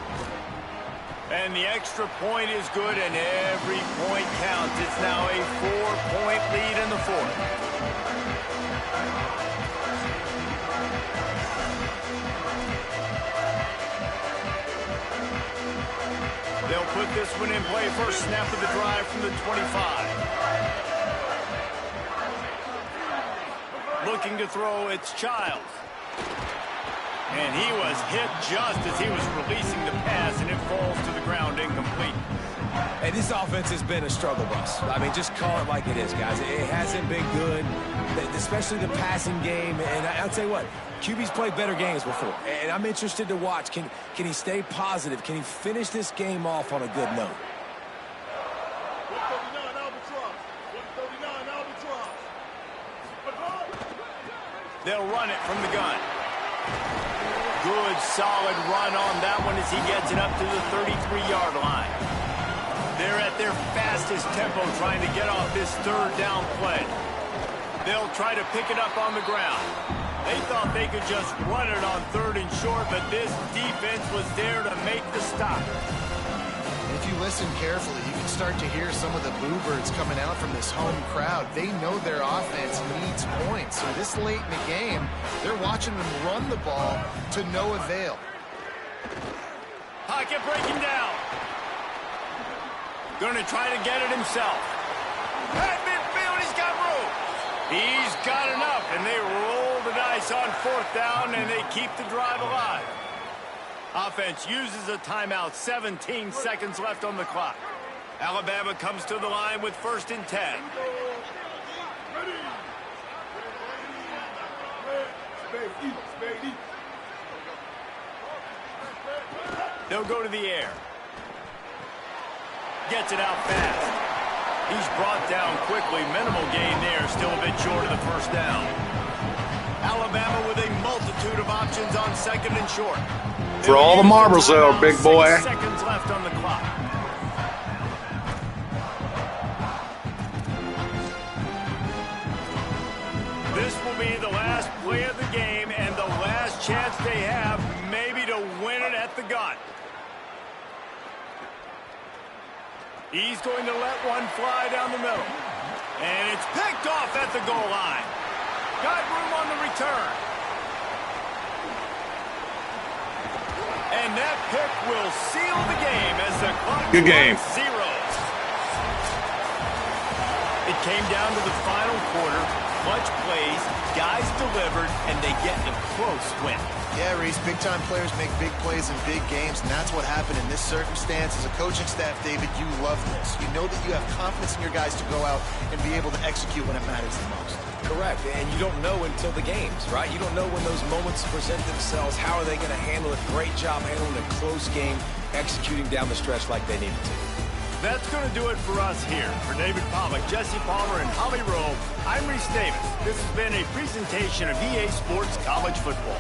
And the extra point is good, and every point counts. It's now a 4-point lead in the 4th. They'll put this one in play. First snap of the drive from the 25. Looking to throw, it's Childs. And he was hit just as he was releasing the pass, and it falls to the ground incomplete. And this offense has been a struggle bus. I mean, just call it like it is, guys. It hasn't been good, especially the passing game. And I'll tell you what, QB's played better games before. And I'm interested to watch. Can he stay positive? Can he finish this game off on a good note? They'll run it from the gun. Good, solid run on that one as he gets it up to the 33-yard line. They're at their fastest tempo trying to get off this 3rd down play. They'll try to pick it up on the ground. They thought they could just run it on 3rd and short, but this defense was there to make the stop. If you listen carefully, you can start to hear some of the boo birds coming out from this home crowd. They know their offense needs points. So this late in the game, they're watching them run the ball to no avail. Pocket breaking down. Going to try to get it himself. At midfield, he's got room. He's got enough, and they roll the dice on 4th down, and they keep the drive alive. Offense uses a timeout, 17 seconds left on the clock. Alabama comes to the line with 1st and 10. They'll go to the air. Gets it out fast. He's brought down quickly. Minimal gain there, still a bit short of the 1st down. Alabama with a multitude of options on 2nd and short. For all the marbles, though, big boy. 6 seconds left on the clock. This will be the last play of the game and the last chance they have maybe to win it at the gun. He's going to let one fly down the middle. And it's picked off at the goal line. Got room on the return. And that pick will seal the game as the clock runs zeros. It came down to the final quarter. clutch plays, guys delivered, and they get a close win. Yeah, Reese, big-time players make big plays in big games, and that's what happened in this circumstance. As a coaching staff, David, you love this. You know that you have confidence in your guys to go out and be able to execute when it matters the most. Correct, and you don't know until the games, right? You don't know when those moments present themselves. How are they going to handle it? Great job handling a close game, executing down the stretch like they needed to. That's going to do it for us here. For David Pollack, Jesse Palmer, and Holly Rowe, I'm Reese Davis. This has been a presentation of EA Sports College Football.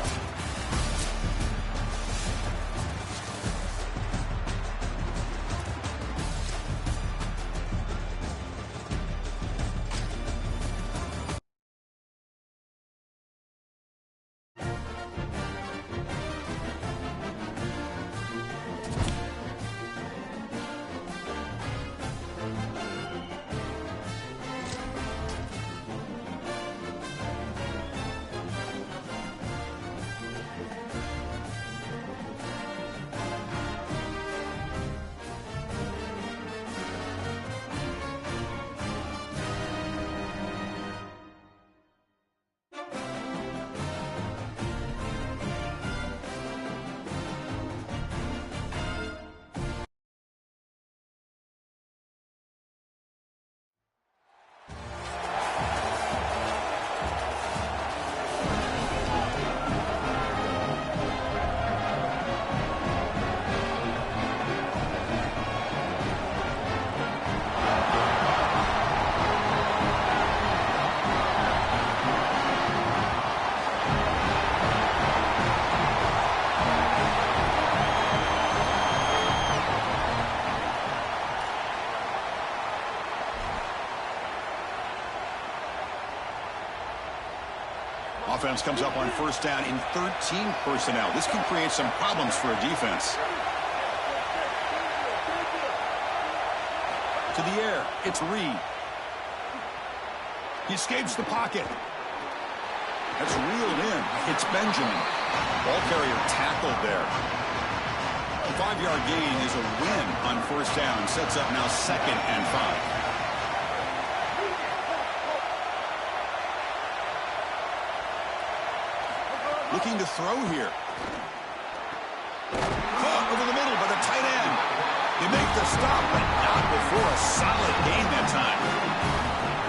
Offense comes up on first down in 13 personnel. This can create some problems for a defense. To the air, it's Reed. He escapes the pocket. That's reeled in. It's Benjamin. Ball carrier tackled there. A 5-yard gain is a win on first down. Sets up now 2nd and 5. Looking to throw here. Caught over the middle by the tight end. They make the stop, but not before a solid gain that time.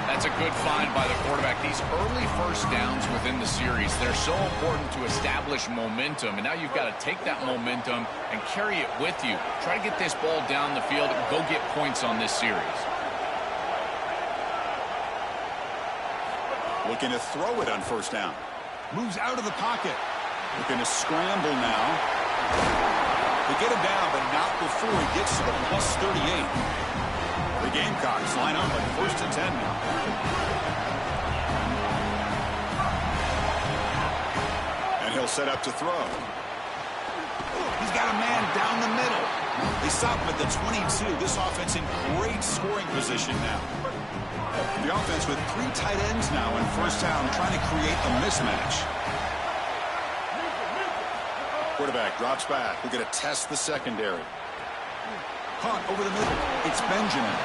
That's a good find by the quarterback. These early first downs within the series, they're so important to establish momentum. And now you've got to take that momentum and carry it with you. Try to get this ball down the field and go get points on this series. Looking to throw it on first down. Moves out of the pocket. Looking to scramble now. They get him down, but not before he gets to the +38. The Gamecocks line up on 1st and 10 now. And he'll set up to throw. He's got a man down the middle. They stop him at the 22. This offense in great scoring position now. The offense with 3 tight ends now in first down, trying to create a mismatch. Quarterback drops back. We're going to test the secondary. Caught over the middle. It's Benjamin.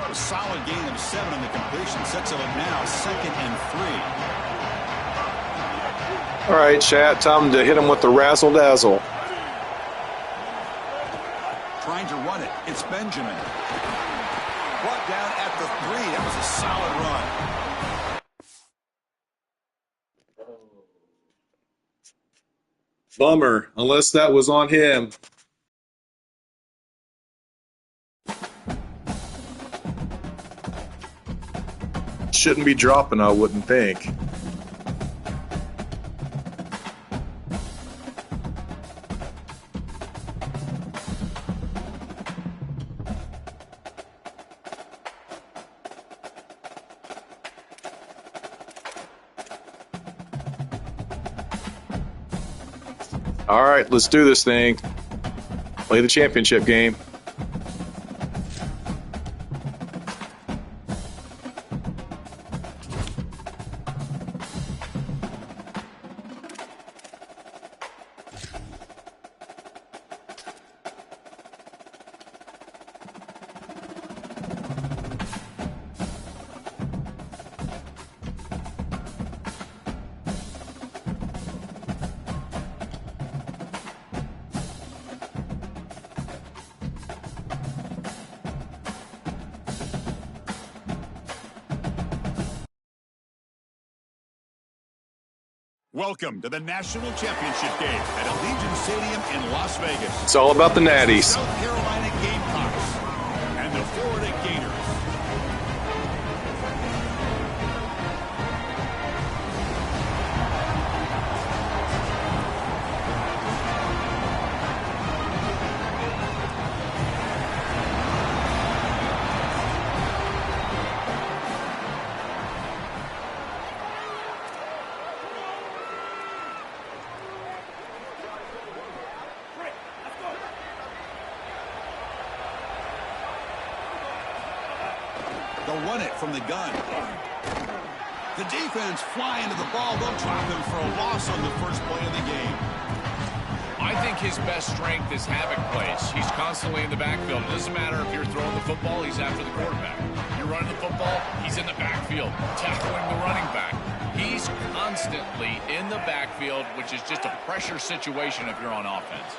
A solid gain of 7 on the completion. Sets it up now 2nd and 3. All right, chat. Time to hit him with the razzle-dazzle. Trying to run it. It's Benjamin. Brought down at the 3. That was a solid run. Bummer, unless that was on him. Shouldn't be dropping, I wouldn't think. All right, let's do this thing. Play the championship game. Welcome to the National Championship game at Allegiant Stadium in Las Vegas. It's all about the Natties. South Carolina Gamecocks and the Florida Gators. They'll run it from the gun. The defense fly into the ball. They'll drop him for a loss on the first play of the game. I think his best strength is havoc plays. He's constantly in the backfield. It doesn't matter if you're throwing the football, he's after the quarterback. You're running the football, he's in the backfield, tackling the running back. He's constantly in the backfield, which is just a pressure situation if you're on offense.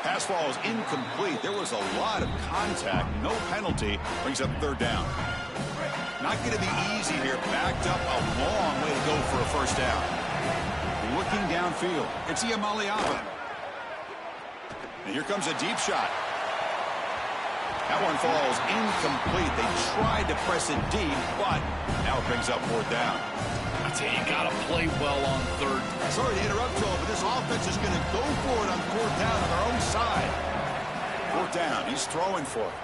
Pass ball is incomplete. There was a lot of contact. No penalty. Brings up third down. Not going to be easy here. Backed up a long way to go for a first down. Looking downfield. It's Iamaleava. And here comes a deep shot. That one falls incomplete. They tried to press it deep, but now it brings up fourth down. I tell you, you got to play well on third. Sorry to interrupt, Joel, but this offense is going to go for it on fourth down on their own side. Fourth down. He's throwing for it.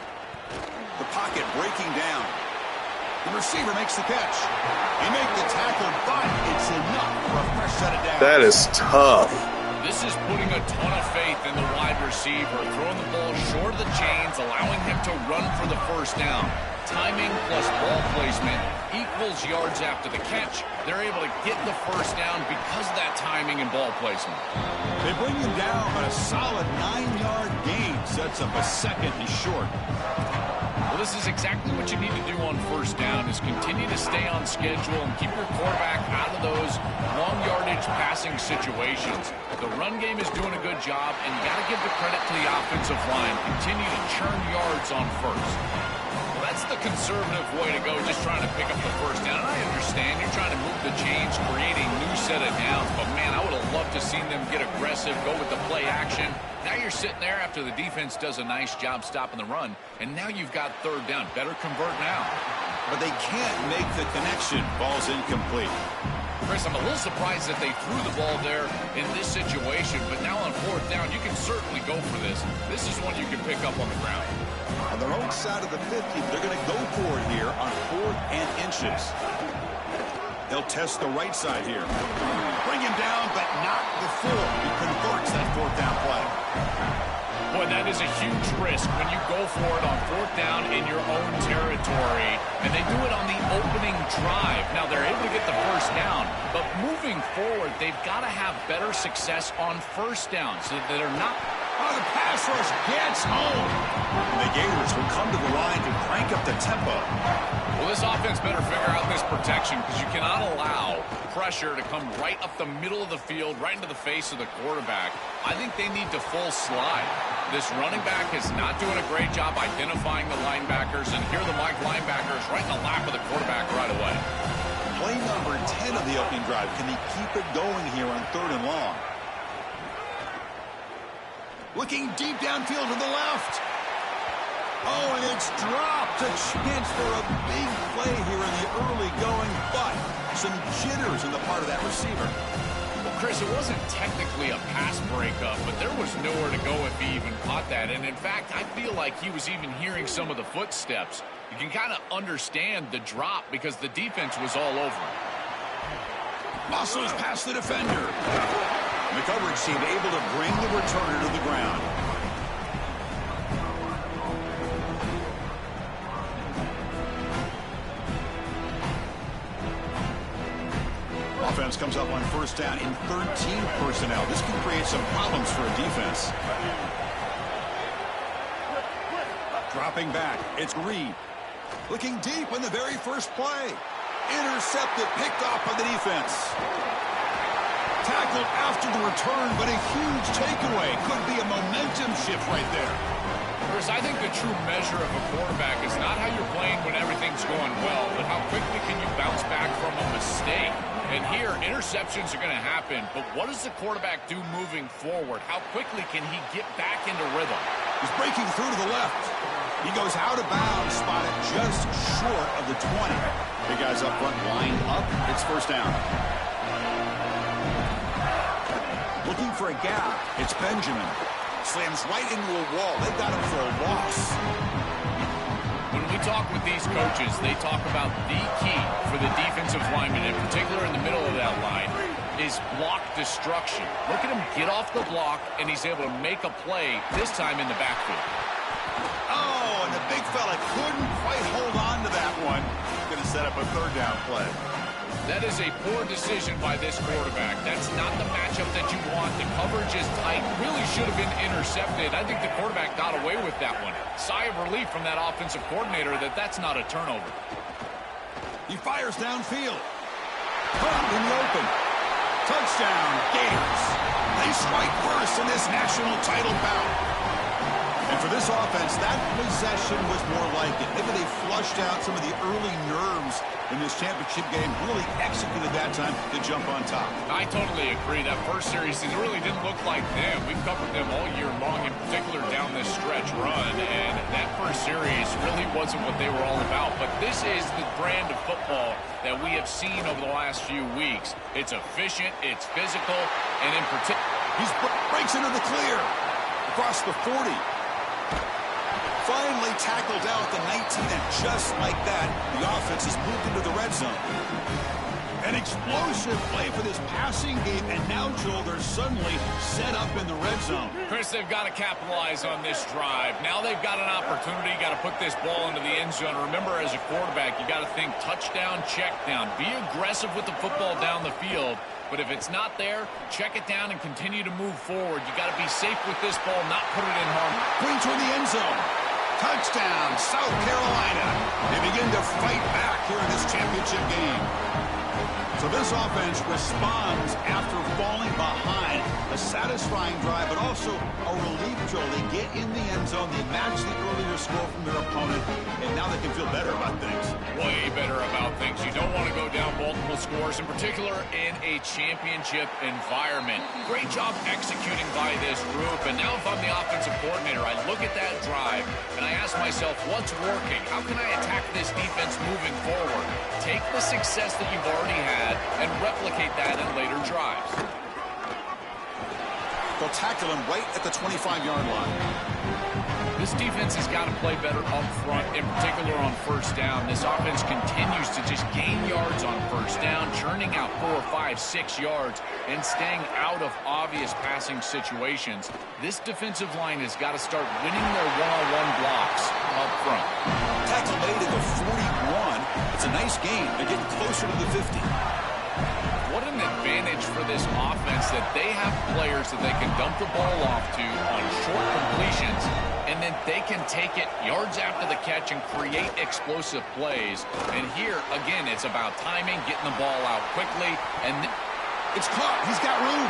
The pocket breaking down. The receiver makes the catch. He makes the tackle, but it's enough for a fresh set of downs. That is tough. This is putting a ton of faith in the wide receiver, throwing the ball short of the chains, allowing him to run for the first down. Timing plus ball placement equals yards after the catch. They're able to get the first down because of that timing and ball placement. They bring him down, but a solid 9-yard gain sets up a second and short. Well, this is exactly what you need to do on first down, is continue to stay on schedule and keep your quarterback out of those long yardage passing situations. The run game is doing a good job, and you got to give the credit to the offensive line. Continue to churn yards on first. Well, that's the conservative way to go, just trying to pick up the first down. And I understand you're trying to move the chains, create a new set of downs, but man, I would have loved to see them get aggressive, go with the play action. Now you're sitting there after the defense does a nice job stopping the run, and now you've got third down. Better convert now. But they can't make the connection. Ball's incomplete. Chris, I'm a little surprised that they threw the ball there in this situation, but now on fourth down, you can certainly go for this. This is one you can pick up on the ground. On their own side of the 50, they're going to go for it here on 4th and inches. They'll test the right side here. Bring him down, but not before he converts that fourth down play. Boy, that is a huge risk when you go for it on fourth down in your own territory, and they do it on the opening drive. Now, they're able to get the first down, but moving forward, they've got to have better success on first down so that they're not... Oh, the pass rush gets home. And the Gators will come to the line to crank up the tempo. Well, this offense better figure out this protection, because you cannot allow pressure to come right up the middle of the field, right into the face of the quarterback. I think they need to full slide. This running back is not doing a great job identifying the linebackers, and here are the linebackers right in the lap of the quarterback right away. Play number 10 of the opening drive. Can he keep it going here on 3rd and long? Looking deep downfield to the left. Oh, and it's dropped. A chance for a big play here in the early going, but some jitters in the part of that receiver. Well, Chris, it wasn't technically a pass breakup, but there was nowhere to go if he even caught that. And in fact, I feel like he was even hearing some of the footsteps. You can kind of understand the drop because the defense was all over him. Muscles past the defender. The coverage team able to bring the returner to the ground. Offense comes up on first down in 13 personnel. This can create some problems for a defense. Dropping back, it's Reed. Looking deep in the very first play. Intercepted, picked off by the defense. Tackled after the return, but a huge takeaway. Could be a momentum shift right there. Chris, I think the true measure of a quarterback is not how you're playing when everything's going well, but how quickly can you bounce back from a mistake. And here, interceptions are going to happen, but what does the quarterback do moving forward? How quickly can he get back into rhythm? He's breaking through to the left. He goes out of bounds, spotted just short of the 20. Big guys up front lined up. It's first down. Looking for a gap. It's Benjamin. Slams right into a wall. They've got him for a loss. When we talk with these coaches, they talk about the key for the defensive lineman, in particular in the middle of that line, is block destruction. Look at him get off the block, and he's able to make a play, this time in the backfield. Oh, and the big fella couldn't quite hold on to that one. Going to set up a third down play. That is a poor decision by this quarterback. That's not the matchup that you want. The coverage is tight. Really should have been intercepted. I think the quarterback got away with that one. Sigh of relief from that offensive coordinator that that's not a turnover. He fires downfield. Caught in the open. Touchdown, Gators. They strike first in this national title bout. And for this offense, that possession was more like it. Maybe they flushed out some of the early nerves in this championship game, really executed that time to jump on top. I totally agree. That first series, it really didn't look like them. We've covered them all year long, in particular down this stretch run, and that first series really wasn't what they were all about. But this is the brand of football that we have seen over the last few weeks. It's efficient, it's physical, and in particular... He breaks into the clear across the 40. Finally tackled down at the 19, and just like that, the offense has moved into the red zone. An explosive play for this passing game, and now, Joel, they're suddenly set up in the red zone. Chris, they've got to capitalize on this drive. Now they've got an opportunity, got to put this ball into the end zone. Remember, as a quarterback, you got to think touchdown, check down. Be aggressive with the football down the field. But if it's not there, check it down and continue to move forward. You got to be safe with this ball, not put it in harm. Green toward the end zone. Touchdown, South Carolina. They begin to fight back here in this championship game. So this offense responds after falling behind. A satisfying drive, but also a relief, Joel. They get in the end zone. They match the earlier score from their opponent, and now they can feel better about things. Way better about things. You don't want to go down multiple scores, in particular in a championship environment. Great job executing by this group, and now if I'm the offensive coordinator, I look at that drive, and I ask myself, what's working? How can I attack this defense moving forward? Take the success that you've already had and replicate that in later drives. They'll tackle him right at the 25-yard line. This defense has got to play better up front, in particular on first down. This offense continues to just gain yards on first down, churning out 4, 5, 6 yards, and staying out of obvious passing situations. This defensive line has got to start winning their one-on-one blocks up front. Tackle made at the 41. It's a nice gain. They're getting closer to the 50. What an advantage for this offense that they have players that they can dump the ball off to on short completions, and then they can take it yards after the catch and create explosive plays. And here, again, it's about timing, getting the ball out quickly, and it's caught. He's got room.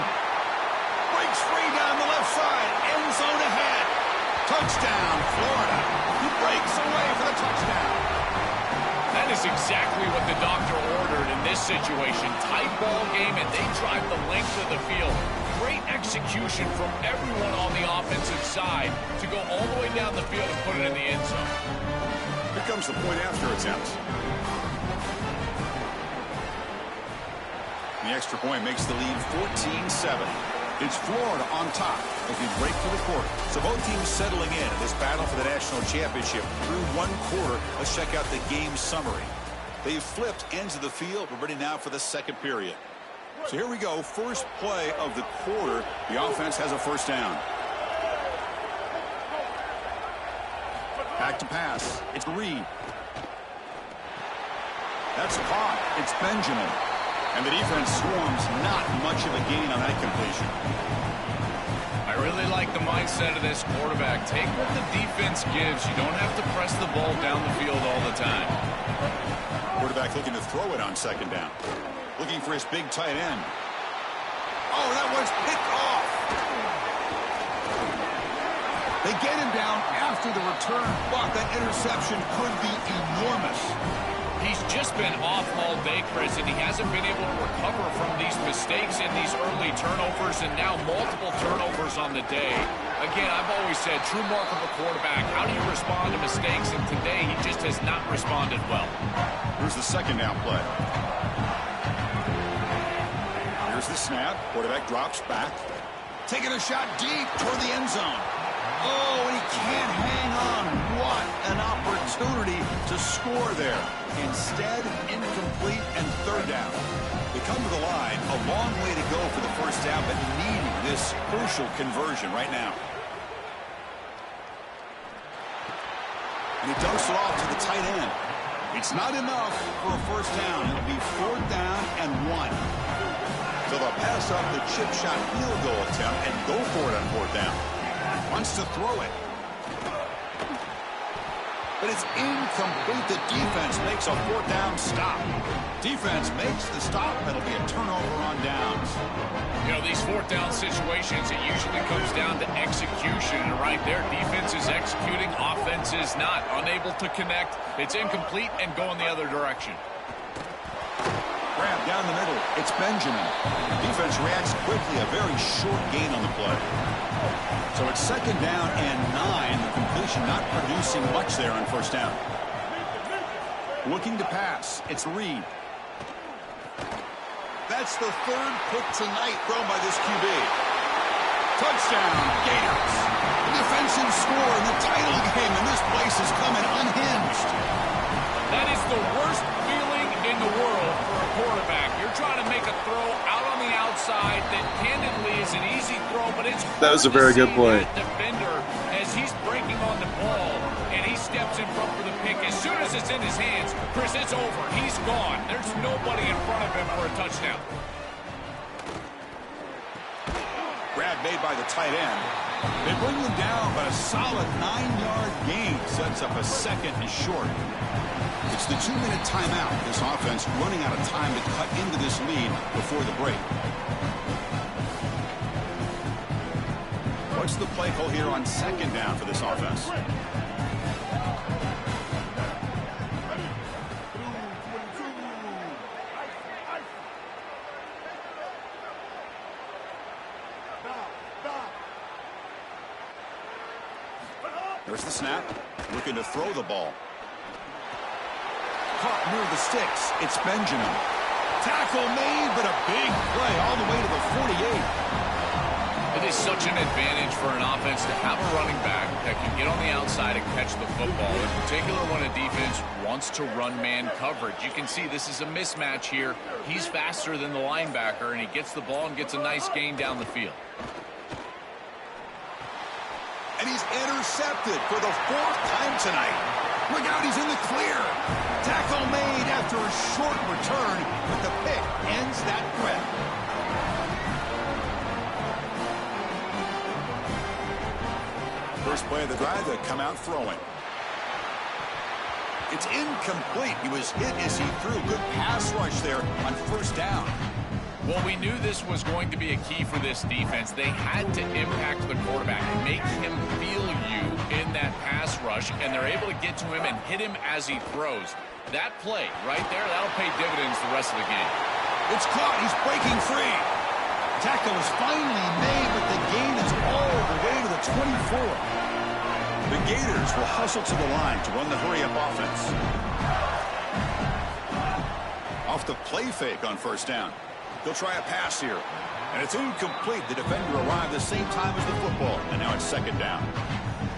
Breaks free down the left side. End zone ahead. Touchdown, Florida. He breaks away for the touchdown. That is exactly what the doctor ordered in this situation. Tight ball game, and they drive the length of the field. Great execution from everyone on the offensive side to go all the way down the field and put it in the end zone. Here comes the point after attempt. The extra point makes the lead 14-7. It's Florida on top as we break for the quarter. So both teams settling in this battle for the national championship through one quarter. Let's check out the game summary. They've flipped ends of the field. We're ready now for the second period. So here we go. First play of the quarter. The offense has a first down. Back to pass. It's Reed. That's caught. It's Benjamin. And the defense swarms, not much of a gain on that completion. I really like the mindset of this quarterback. Take what the defense gives. You don't have to press the ball down the field all the time. Quarterback looking to throw it on second down. Looking for his big tight end. Oh, that one's picked off. They get him down after the return, but that interception could be enormous. He's just been off all day, Chris, and he hasn't been able to recover from these mistakes in these early turnovers, and now multiple turnovers on the day. Again, I've always said, true mark of a quarterback, how do you respond to mistakes? And today, he just has not responded well. Here's the second down play. Here's the snap. Quarterback drops back. Taking a shot deep toward the end zone. Oh, and he can't hang on. What an opportunity to score there. Instead, incomplete and third down. They come to the line, a long way to go for the first down, but needing this crucial conversion right now. And he dumps it off to the tight end. It's not enough for a first down. It'll be fourth down and 1. So they'll pass up the chip shot field goal attempt and go for it on fourth down. Wants to throw it. But it's incomplete. The defense makes a fourth down stop. Defense makes the stop. It'll be a turnover on downs. You know, these fourth down situations, it usually comes down to execution. And right there, defense is executing, offense is not. Unable to connect. It's incomplete and going the other direction. Grab down the middle. It's Benjamin. Defense reacts quickly. A very short gain on the play. So it's second down and 9. The completion not producing much there on first down. Looking to pass. It's Reed. That's the third pick tonight thrown by this QB. Touchdown, Gators. A defensive score in the title game, and this place is coming unhinged. That is the worst feeling in the world for a quarterback. You're trying to make a throw out on the outside that candidly is an easy throw, but it's That was a very good play. Defender as he's breaking on the ball and he steps in front for the pick. As soon as it's in his hands, Chris, it's over. He's gone. There's nobody in front of him for a touchdown. Grab made by the tight end. They bring him down, but a solid 9-yard gain sets up a second and short. It's the 2-minute timeout. This offense running out of time to cut into this lead before the break. What's the play call here on second down for this offense? There's the snap. Looking to throw the ball. Caught near the sticks. It's Benjamin. Tackle made, but a big play all the way to the 48. It is such an advantage for an offense to have a running back that can get on the outside and catch the football, in particular when a defense wants to run man coverage. You can see this is a mismatch here. He's faster than the linebacker, and he gets the ball and gets a nice gain down the field. And he's intercepted for the 4th time tonight. Look out, he's in the clear. Tackle made after a short return, but the pick ends that threat. First play of the drive, they come out throwing. It's incomplete. He was hit as he threw. Good pass rush there on first down. Well, we knew this was going to be a key for this defense. They had to impact the quarterback, make him feel you in that pass rush, and they're able to get to him and hit him as he throws. That play right there, that'll pay dividends the rest of the game. It's caught. He's breaking free. Tackle is finally made, but the gain is all the way to the 24. The Gators will hustle to the line to run the hurry-up offense. Off the play fake on first down. They'll try a pass here. And it's incomplete. The defender arrived the same time as the football. And now it's second down.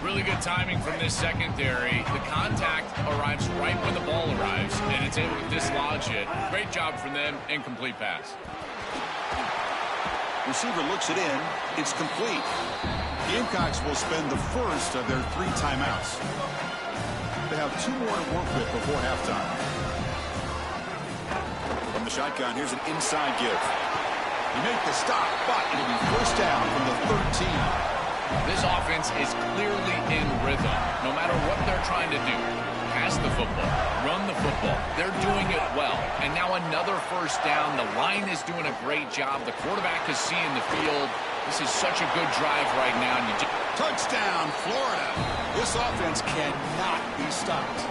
Really good timing from this secondary. The contact arrives right when the ball arrives, and it's able to dislodge it. Great job from them. Incomplete pass. Receiver looks it in. It's complete. The Gamecocks will spend the first of their 3 timeouts. They have 2 more to work with before halftime. From the shotgun, here's an inside give. You make the stop, but it'll be first down from the 13. This offense is clearly in rhythm. No matter what they're trying to do, pass the football, run the football, they're doing it well. And now another first down. The line is doing a great job. The quarterback is seeing the field. This is such a good drive right now. And Touchdown, Florida. This offense cannot be stopped.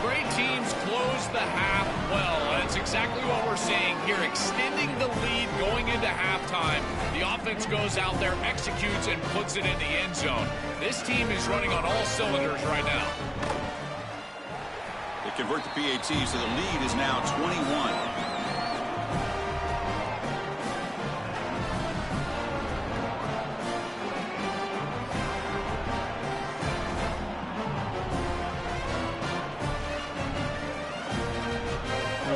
Great teams close the half well. That's exactly what we're seeing here, extending the lead going into halftime. The offense goes out there, executes, and puts it in the end zone. This team is running on all cylinders right now. They convert the PAT, so the lead is now 21.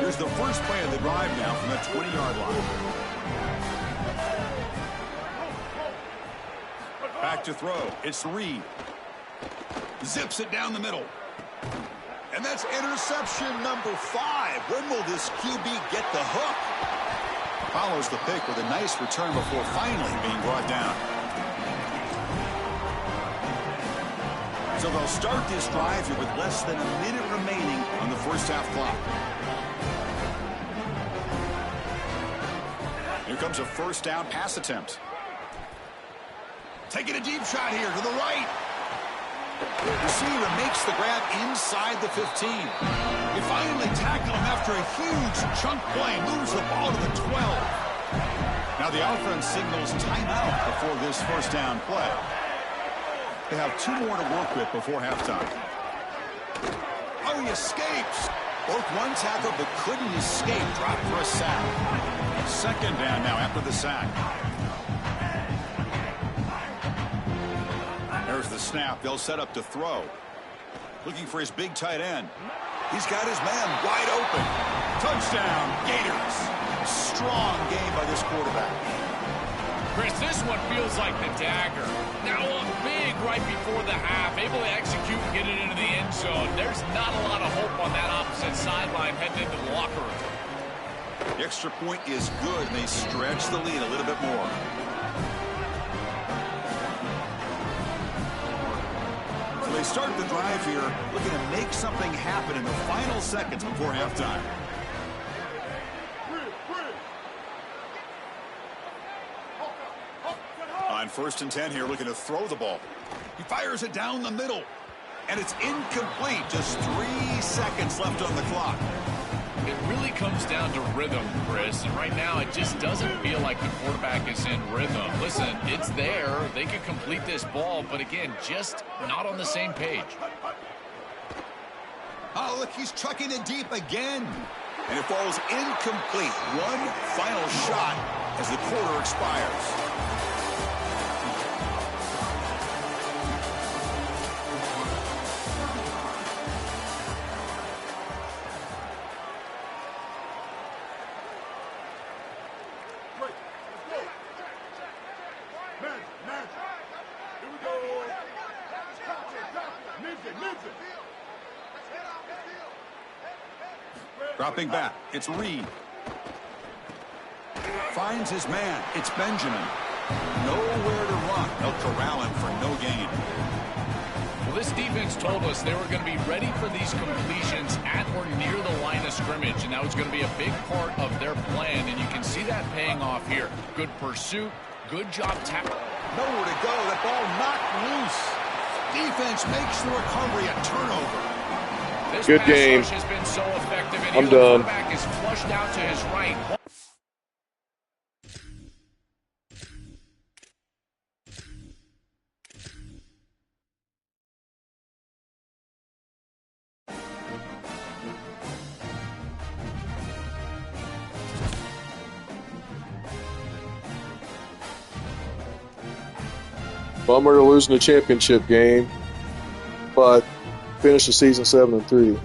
Here's the first play of the drive now from the 20-yard line. Back to throw. It's Reed. Zips it down the middle. And that's interception number 5. When will this QB get the hook? Follows the pick with a nice return before finally being brought down. So they'll start this drive here with less than a minute remaining on the first half clock. Here comes a first down pass attempt. Taking a deep shot here to the right. Receiver makes the grab inside the 15. They finally tackle him after a huge chunk play. Moves the ball to the 12. Now the offense signals timeout before this first down play. They have 2 more to work with before halftime. Oh, he escapes. Broke one tackle but couldn't escape. Dropped for a sack. Second down now after the sack. There's the snap. They'll set up to throw. Looking for his big tight end. He's got his man wide open. Touchdown, Gators. Strong game by this quarterback. Chris, this one feels like the dagger. Now up big right before the half. Able to execute and get it into the end zone. There's not a lot of hope on that opposite sideline heading into the locker room. The extra point is good, and they stretch the lead a little bit more. So they start the drive here, looking to make something happen in the final seconds before halftime. On 1st and 10 here, looking to throw the ball. He fires it down the middle, and it's incomplete. Just 3 seconds left on the clock. It really comes down to rhythm, Chris, and right now it just doesn't feel like the quarterback is in rhythm. Listen, it's there. They could complete this ball, but again, just not on the same page. Oh, look, he's chucking it deep again. And it falls incomplete. One final shot as the quarter expires. Dropping back, it's Reed. Finds his man, it's Benjamin. Nowhere to run. They'll corral him for no gain. Well, this defense told us they were going to be ready for these completions at or near the line of scrimmage, and that was going to be a big part of their plan, and you can see that paying off here. Good pursuit, good job tackling. Nowhere to go, that ball knocked loose. Defense makes the recovery a turnover. This Good pass game. rush has been so effective, and I'm the done. quarterback is flushed out to his right. Bummer to losing the championship game, but finish the season 7-3.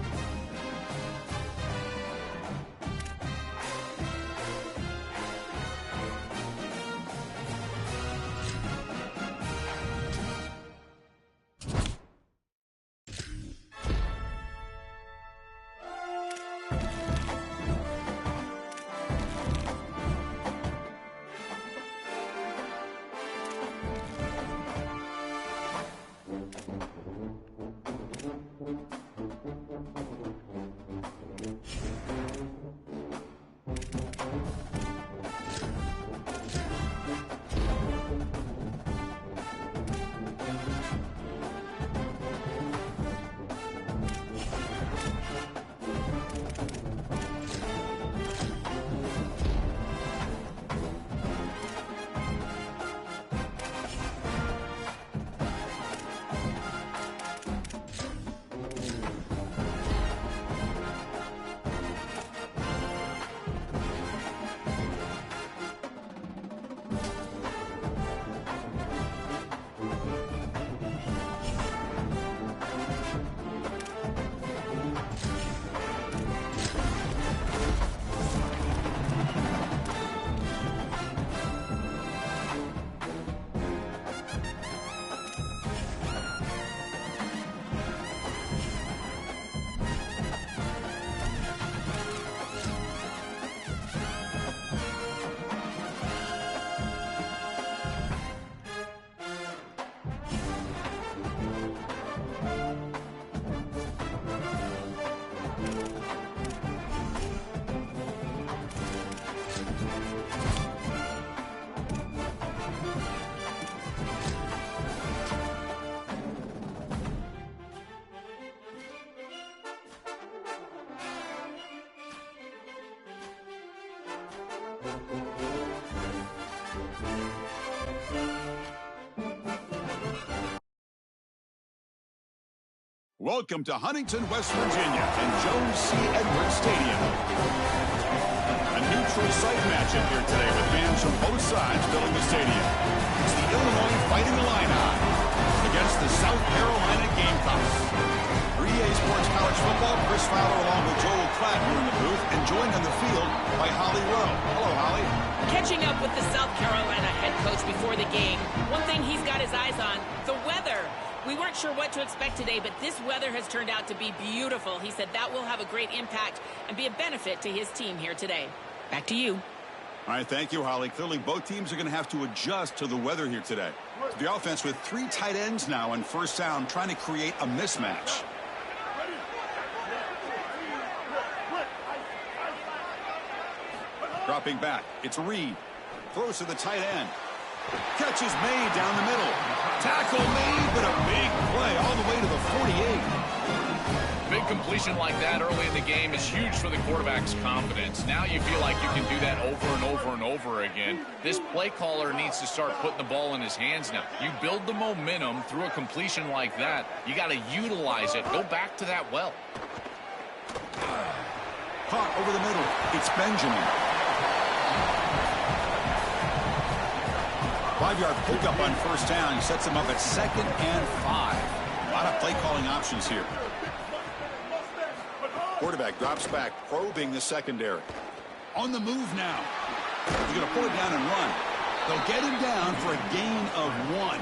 Welcome to Huntington, West Virginia and Jones C. Edwards Stadium. A neutral site matchup here today with fans from both sides filling the stadium. It's the Illinois Fighting Illini against the South Carolina Gamecocks. For EA Sports College Football, Chris Fowler along with Joel Klatt here in the booth and joined on the field by Holly Rowe. Hello, Holly. Catching up with the South Carolina head coach before the game, one thing he's got his eyes on, the weather. We weren't sure what to expect today, but this weather has turned out to be beautiful. He said that will have a great impact and be a benefit to his team here today. Back to you. All right, thank you, Holly. Clearly, both teams are going to have to adjust to the weather here today. The offense with 3 tight ends now on first down, trying to create a mismatch. Dropping back, it's Reed. Throws to the tight end. Catch is made down the middle. Tackle made, but a big play all the way to the 48. Big completion like that early in the game is huge for the quarterback's confidence. Now you feel like you can do that over and over and over again. This play caller needs to start putting the ball in his hands now. You build the momentum through a completion like that. You got to utilize it. Go back to that well. Caught over the middle. It's Benjamin. 5-yard pickup on first down. He sets him up at 2nd and 5. A lot of play calling options here. Quarterback drops back, probing the secondary. On the move now. He's going to pull it down and run. They'll get him down for a gain of 1.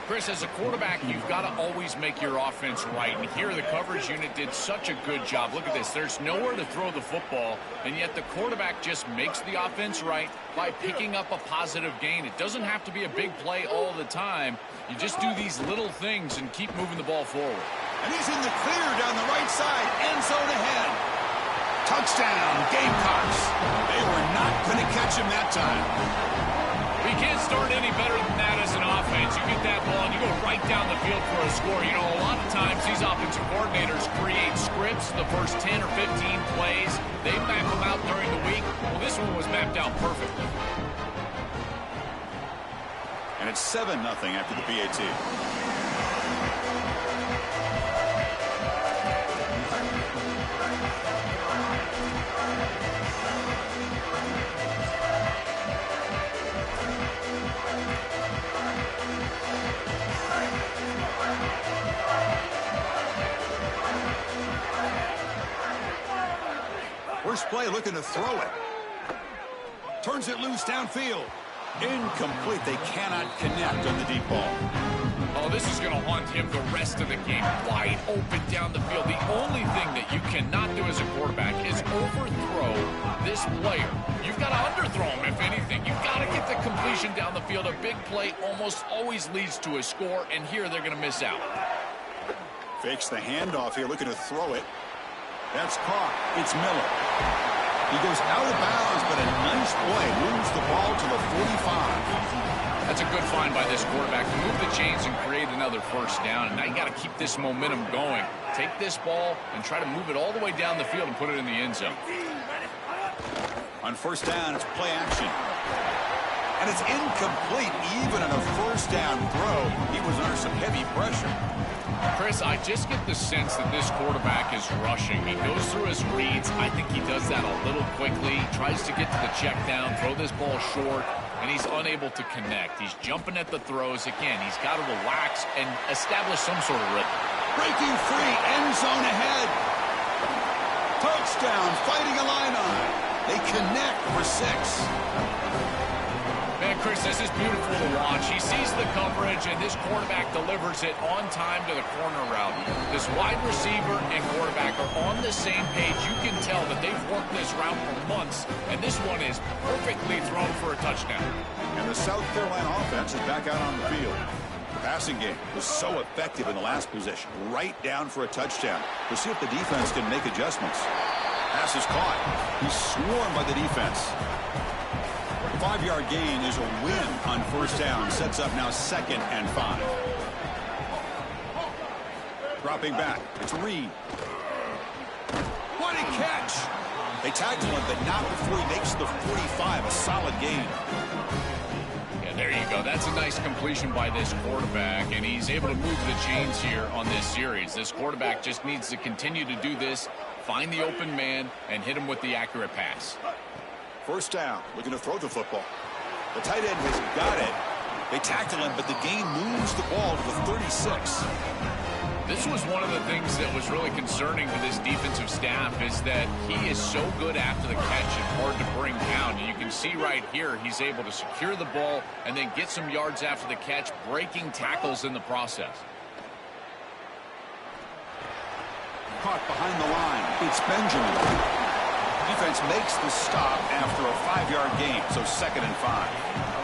Chris, as a quarterback, you've got to always make your offense right. And here the coverage unit did such a good job. Look at this. There's nowhere to throw the football, and yet the quarterback just makes the offense right by picking up a positive gain. It doesn't have to be a big play all the time. You just do these little things and keep moving the ball forward. And he's in the clear down the right side. End zone ahead. Touchdown, Gamecocks. They were not going to catch him that time. You can't start any better than that as an offense. You get that ball and you go right down the field for a score. You know, a lot of times these offensive coordinators create scripts the first 10 or 15 plays. They map them out during the week. Well, this one was mapped out perfectly. And it's 7-0 after the PAT. First play looking to throw it. Turns it loose downfield. Incomplete. They cannot connect on the deep ball. Oh, this is going to haunt him the rest of the game. Wide open down the field. The only thing that you cannot do as a quarterback is overthrow this player. You've got to underthrow him, if anything. You've got to get the completion down the field. A big play almost always leads to a score, and here they're going to miss out. Fakes the handoff here, looking to throw it. That's caught. It's Miller. He goes out of bounds, but a nice play. Moves the ball to the 45. That's a good find by this quarterback to move the chains and create another first down. And now you got to keep this momentum going. Take this ball and try to move it all the way down the field and put it in the end zone. On first down, it's play action. And it's incomplete, even on a first down throw. He was under some heavy pressure. Chris, I just get the sense that this quarterback is rushing. He goes through his reads. I think he does that a little quickly. Tries to get to the check down, throw this ball short, and he's unable to connect. He's jumping at the throws. Again, he's got to relax and establish some sort of rhythm. Breaking free, end zone ahead. Touchdown, Fighting Illini. They connect for 6. Man, Chris, this is beautiful to watch. He sees the coverage, and this quarterback delivers it on time to the corner route. This wide receiver and quarterback are on the same page. You can tell that they've worked this route for months, and this one is perfectly thrown for a touchdown. And the South Carolina offense is back out on the field. The passing game was so effective in the last possession, right down for a touchdown. We'll see if the defense can make adjustments. Pass is caught. He's swarmed by the defense. 5-yard gain is a win on first down. Sets up now 2nd and 5. Dropping back. It's Reed. What a catch! They tackle him, but not before he makes the 45. A solid gain. Yeah, there you go. go. That's a nice completion by this quarterback, and he's able to move the chains here on this series. This quarterback just needs to continue to do this, find the open man, and hit him with the accurate pass. First down, looking to throw the football. The tight end has got it. They tackle him, but the game moves the ball to the 36. This was one of the things that was really concerning to this defensive staff is that he is so good after the catch and hard to bring down. And you can see right here he's able to secure the ball and then get some yards after the catch, breaking tackles in the process. Caught behind the line. It's Benjamin. Defense makes the stop after a 5-yard gain, so 2nd and 5.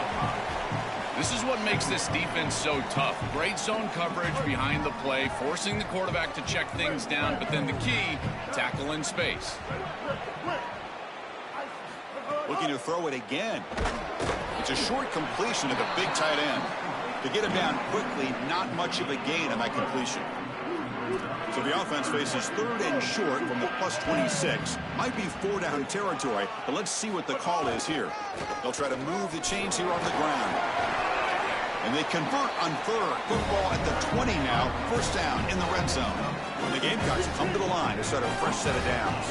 This is what makes this defense so tough. Great zone coverage behind the play, forcing the quarterback to check things down, but then the key, tackle in space. Looking to throw it again. It's a short completion to the big tight end. To get him down quickly, not much of a gain on that completion. So the offense faces 3rd and short from the +26. Might be 4-down territory, but let's see what the call is here. They'll try to move the chains here on the ground. And they convert on 3rd. Football at the 20 now. First down in the red zone. And the Gamecocks come to the line to start a fresh set of downs.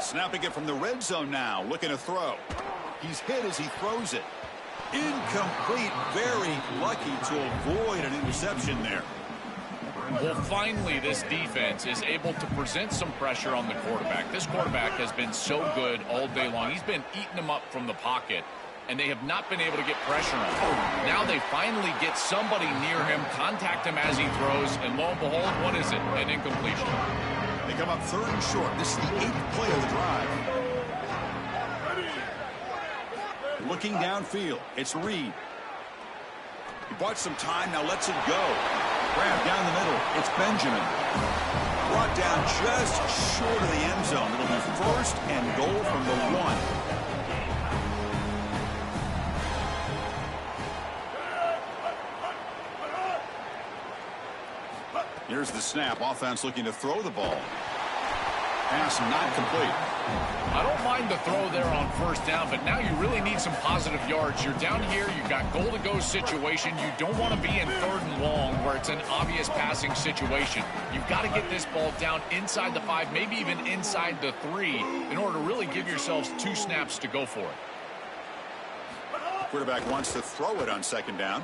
Snapping it from the red zone now. Looking to throw. He's hit as he throws it. Incomplete. Very lucky to avoid an interception there. Well, finally, this defense is able to present some pressure on the quarterback. This quarterback has been so good all day long. He's been eating them up from the pocket, and they have not been able to get pressure on him. Now they finally get somebody near him, contact him as he throws, and lo and behold, what is it? An incompletion. They come up 3rd and short. This is the 8th play of the drive. Looking downfield, it's Reed. He bought some time, now lets it go. Grab down the middle, it's Benjamin. Brought down just short of the end zone. It'll be 1st and goal from the 1. Here's the snap. Offense looking to throw the ball. Pass not complete. I don't mind the throw there on 1st down, but now you really need some positive yards. You're down here, you've got goal-to-go situation. You don't want to be in 3rd and long where it's an obvious passing situation. You've got to get this ball down inside the 5, maybe even inside the 3, in order to really give yourselves 2 snaps to go for it. Quarterback wants to throw it on 2nd down.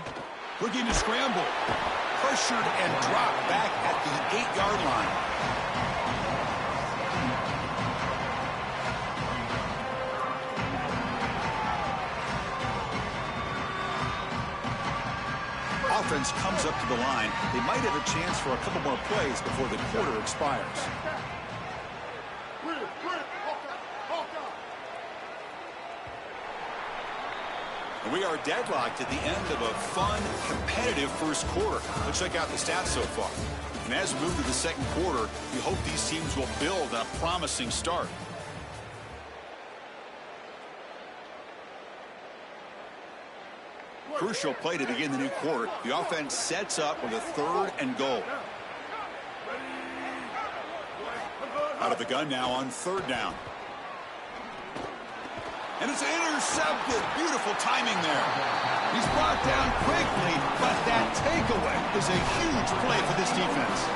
Looking to scramble. Pressured and dropped back at the 8-yard line. Offense comes up to the line. They might have a chance for a couple more plays before the quarter expires. And we are deadlocked at the end of a fun, competitive first quarter. Let's check out the stats so far. And as we move to the 2nd quarter, we hope these teams will build on a promising start. Crucial play to begin the new quarter. The offense sets up with a 3rd and goal. Out of the gun now on 3rd down. And it's intercepted. Beautiful timing there. He's brought down quickly, but that takeaway is a huge play for this defense.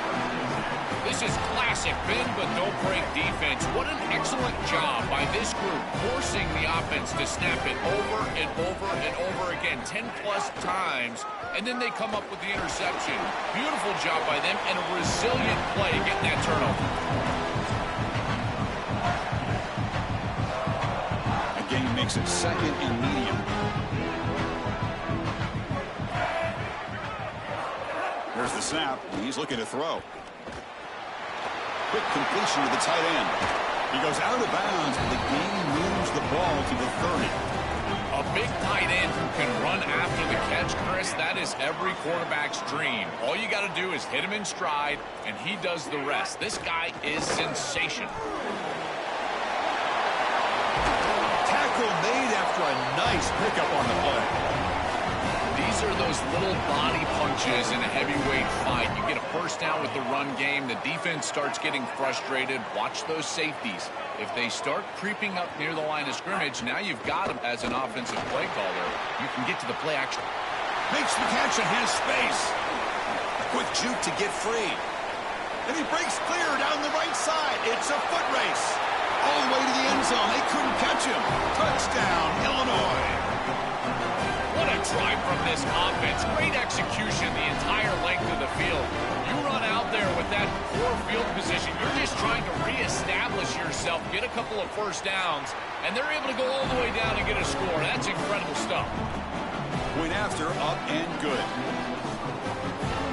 This is classic bend but don't break defense. What an excellent job by this group, forcing the offense to snap it over and over and over again, 10-plus times, and then they come up with the interception. Beautiful job by them, and a resilient play getting that turnover. Again, makes it 2nd and medium. Here's the snap. He's looking to throw. Quick completion to the tight end. He goes out of bounds, but the game moves the ball to the 30. A big tight end who can run after the catch, Chris, that is every quarterback's dream. All you got to do is hit him in stride, and he does the rest. This guy is sensational. Tackle made after a nice pickup on the play. These These are those little body punches in a heavyweight fight. You get a first down with the run game. The defense starts getting frustrated. Watch those safeties. If they start creeping up near the line of scrimmage, now you've got them as an offensive play caller. You can get to the play action. Makes the catch and has space. A quick juke to get free. And he breaks clear down the right side. It's a foot race. All the way to the end zone. They couldn't catch him. Touchdown, Illinois. What a drive from this offense. Great execution the entire length of the field. You run out there with that poor field position. You're just trying to reestablish yourself, get a couple of first downs, and they're able to go all the way down and get a score. That's incredible stuff. Point after, up and good.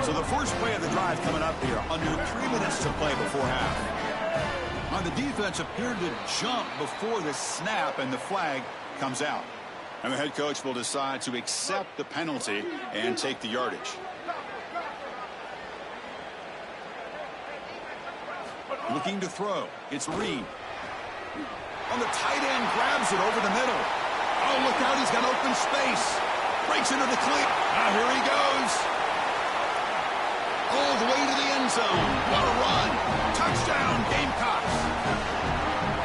So the first play of the drive coming up here. Under 3 minutes to play before half. On the defense appeared to jump before the snap, and the flag comes out. And the head coach will decide to accept the penalty and take the yardage. Looking to throw. It's Reed. On the tight end, grabs it over the middle. Oh, look out, he's got open space. Breaks into the clear. Now here he goes. All the way to the end zone. What a run. Touchdown, Gamecocks.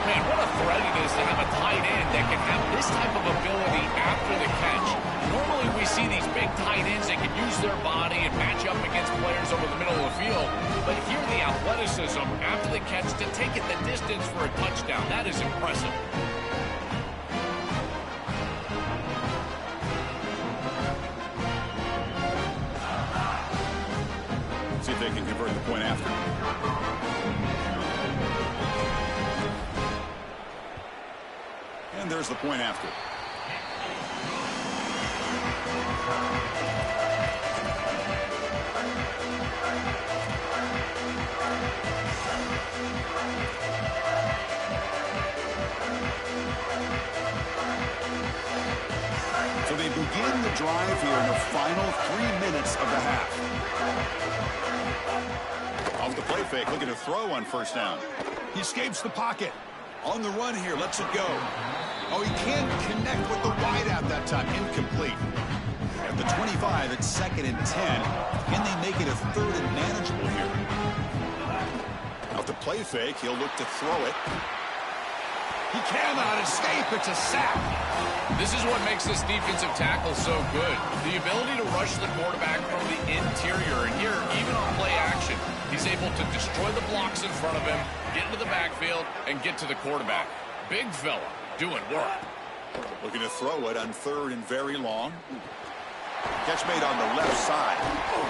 Man, what a threat it is to have a tight end that can have this type of ability after the catch. Normally we see these big tight ends that can use their body and match up against players over the middle of the field. But here the athleticism after the catch to take it the distance for a touchdown. That is impressive. See if they can convert the point after. And there's the point after. So they begin the drive here in the final 3 minutes of the half. Off the play fake, looking to throw on first down. He escapes the pocket. On the run here, lets it go. Oh, he can't connect with the wideout that time. Incomplete. At the 25, it's 2nd and 10. Can they make it a 3rd and manageable here? Off the play fake, he'll look to throw it. He cannot escape. It's a sack. This is what makes this defensive tackle so good. The ability to rush the quarterback from the interior. And here, even on play action, he's able to destroy the blocks in front of him, get into the backfield, and get to the quarterback. Big fella doing work. Looking to throw it on 3rd and very long. Catch made on the left side.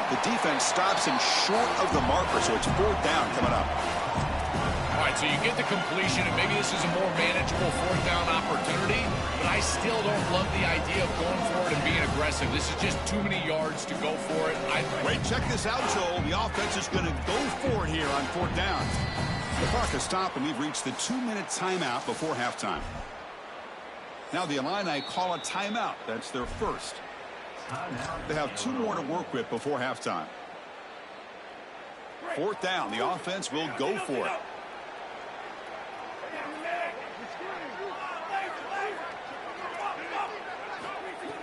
The defense stops him short of the marker, so it's 4th down coming up. All right, so you get the completion, and maybe this is a more manageable 4th down opportunity, but I still don't love the idea of going for it and being aggressive. This is just too many yards to go for it. Wait, check this out, Joel. The offense is going to go for it here on 4th down. The clock has stopped, and we've reached the 2-minute timeout before halftime. Now the Illini call a timeout. That's their first. They have 2 more to work with before halftime. 4th down. The offense will go for it.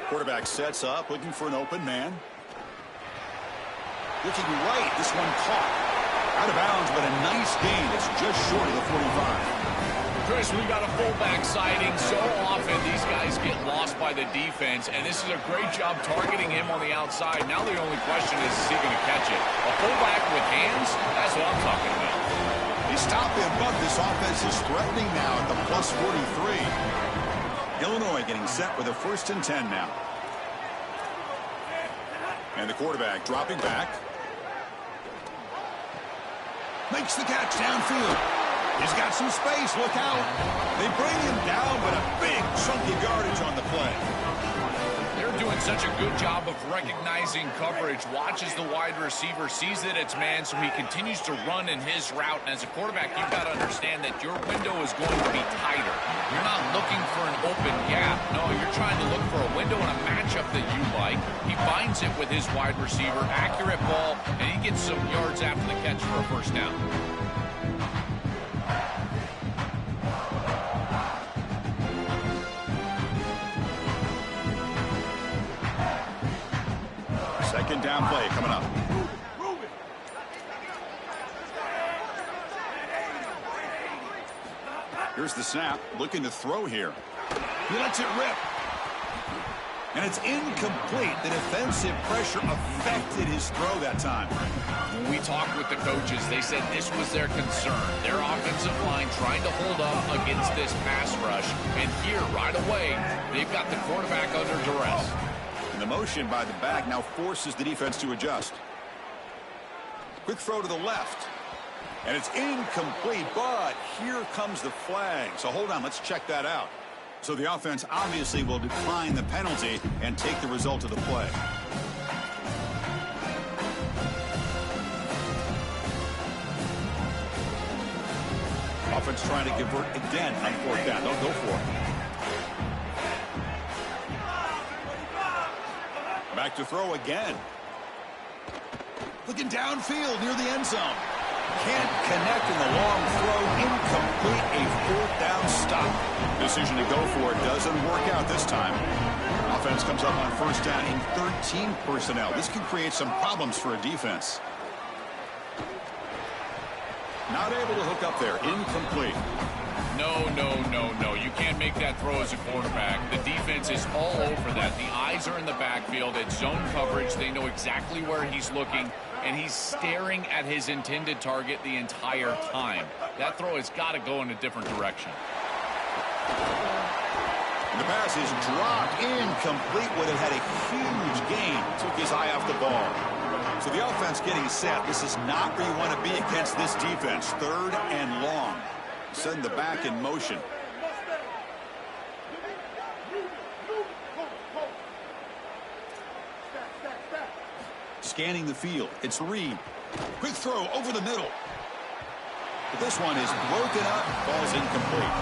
Quarterback sets up, looking for an open man. Looking right. This one caught. Out of bounds, but a nice gain. It's just short of the 45. Chris, we got a fullback sighting. So often these guys get lost by the defense, and this is a great job targeting him on the outside. Now the only question is he going to catch it? A fullback with hands? That's what I'm talking about. He stopped him, but this offense is threatening now at the plus 43. Illinois getting set with a 1st and 10 now. And the quarterback dropping back. Makes the catch downfield. He's got some space. Look out. They bring him down, but a big chunk of yardage on the play. They're doing such a good job of recognizing coverage. Watches the wide receiver, sees that it's man, so he continues to run in his route. And as a quarterback, you've got to understand that your window is going to be tighter. You're not looking for an open gap. No, you're trying to look for a window and a matchup that you like. He finds it with his wide receiver, accurate ball, and he gets some yards after the catch for a first down. second down play coming up. Here's the snap, looking to throw here. He lets it rip. And it's incomplete. The defensive pressure affected his throw that time. When we talked with the coaches, they said this was their concern. Their offensive line trying to hold up against this pass rush. And here, right away, they've got the quarterback under duress. And the motion by the back now forces the defense to adjust. Quick throw to the left. And it's incomplete, but here comes the flag. So hold on, let's check that out. So the offense obviously will decline the penalty and take the result of the play. Offense trying to convert again on fourth down. Don't go for it. Back to throw again. Looking downfield near the end zone. Can't connect in the long throw. Incomplete. A fourth down stop. Decision to go for it doesn't work out this time. Offense comes up on first down in 13 personnel. This can create some problems for a defense. Not able to hook up there. Incomplete. No, no, no, no. You can't make that throw as a quarterback. The defense is all over that. The eyes are in the backfield. It's zone coverage. They know exactly where he's looking, and he's staring at his intended target the entire time. That throw has got to go in a different direction. The pass is dropped. Incomplete. Would have had a huge gain. Took his eye off the ball. So the offense getting set. This is not where you want to be against this defense. Third and long. Send the back in motion. Scanning the field. It's Reed. Quick throw over the middle. But this one is broken up. Ball's incomplete.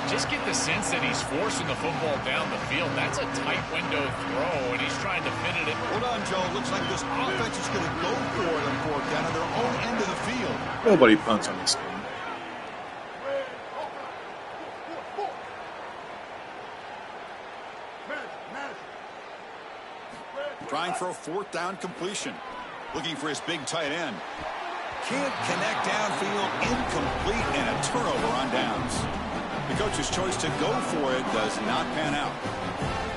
Just get the sense that he's forcing the football down the field. That's a tight window throw, and he's trying to fit it in. Hold on, Joe. Looks like this offense is going to go for it on fourth down on their own end of the field. Nobody punts on this game. Trying for a fourth down completion. Looking for his big tight end. Can't connect downfield. Incomplete, and a turnover on downs. The coach's choice to go for it does not pan out.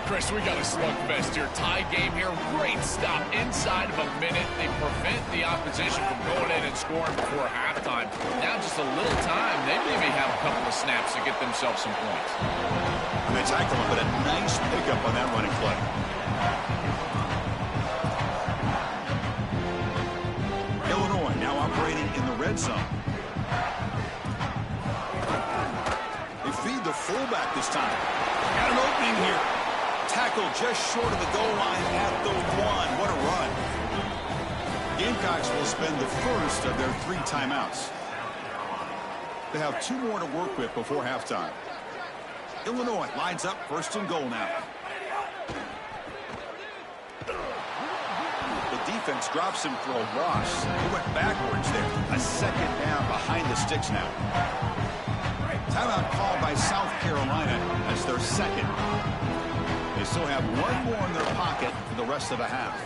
Chris, we got a slugfest here. Tie game here. Great stop inside of a minute. They prevent the opposition from going in and scoring before halftime. Now just a little time. They maybe have a couple of snaps to get themselves some points. And they tackle him, but a nice pickup on that running play. Illinois now operating in the red zone. They feed the fullback this time. Got an opening here. Tackle just short of the goal line at the one. What a run. Gamecocks will spend the first of their 3 timeouts. They have 2 more to work with before halftime. Illinois lines up first and goal now. The defense drops him for a loss. He went backwards there. A second down behind the sticks now. Timeout called by South Carolina as their second. They still have 1 more in their pocket for the rest of the half.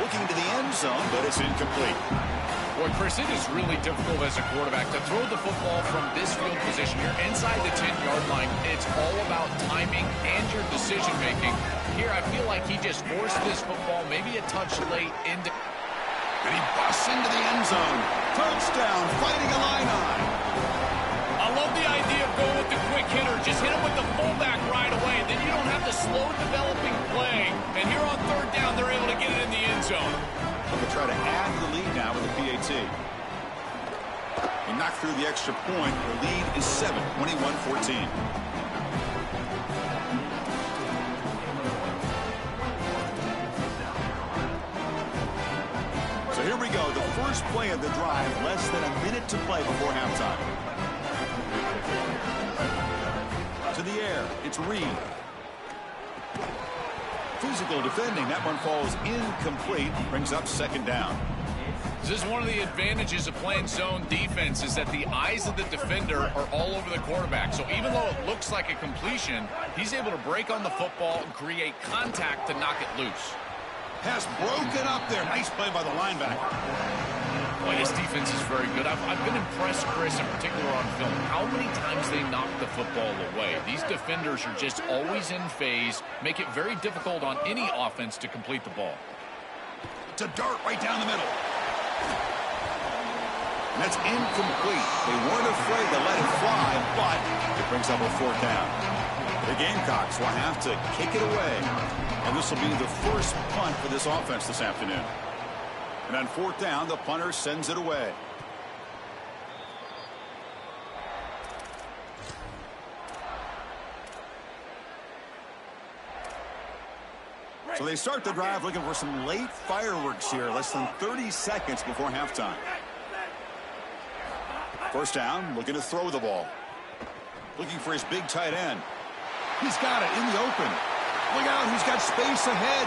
Looking to the end zone, but it's incomplete. Boy, Chris, it is really difficult as a quarterback to throw the football from this field position. You're inside the 10-yard line. It's all about timing and your decision-making. Here, I feel like he just forced this football maybe a touch late into... And he busts into the end zone. Touchdown, Fighting Illini. I love the idea of going with the quick hitter. Just hit him with the fullback right away. Then you don't have the slow developing play. And here on third down, they're able to get it in the end zone. They'll try to add the lead now with the PAT. He knocked through the extra point. The lead is 7, 21-14. So here we go. The first play of the drive. Less than a minute to play before halftime. To the air, it's Reed. Physical defending. That one falls incomplete. Brings up second down. This is one of the advantages of playing zone defense is that the eyes of the defender are all over the quarterback. So even though it looks like a completion, he's able to break on the football and create contact to knock it loose. Pass broken up there. Nice play by the linebacker. Boy, this defense is very good. I've been impressed, Chris, in particular on film, how many times they knock the football away. These defenders are just always in phase, make it very difficult on any offense to complete the ball. It's a dart right down the middle. And that's incomplete. They weren't afraid to let it fly, but it brings up a 4th down. The Gamecocks will have to kick it away. And this will be the first punt for this offense this afternoon. And on 4th down, the punter sends it away. So they start the drive looking for some late fireworks here, less than 30 seconds before halftime. 1st down, looking to throw the ball. Looking for his big tight end. He's got it in the open. Look out, he's got space ahead.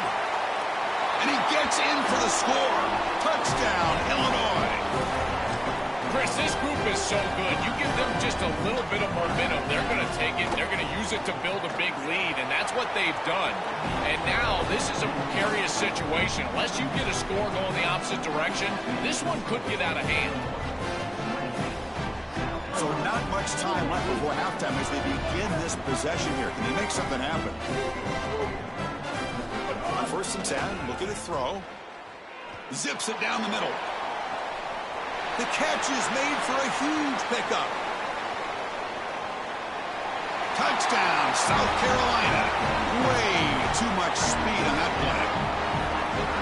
And he gets in for the score. Touchdown, Illinois. Chris, this group is so good. You give them just a little bit of momentum, they're going to take it, they're going to use it to build a big lead, and that's what they've done. And now this is a precarious situation. Unless you get a score going the opposite direction, this one could get out of hand. So not much time left before halftime as they begin this possession here. Can they make something happen? On 1st and 10, looking to throw. Zips it down the middle. The catch is made for a huge pickup. Touchdown, South Carolina. Way too much speed on that play.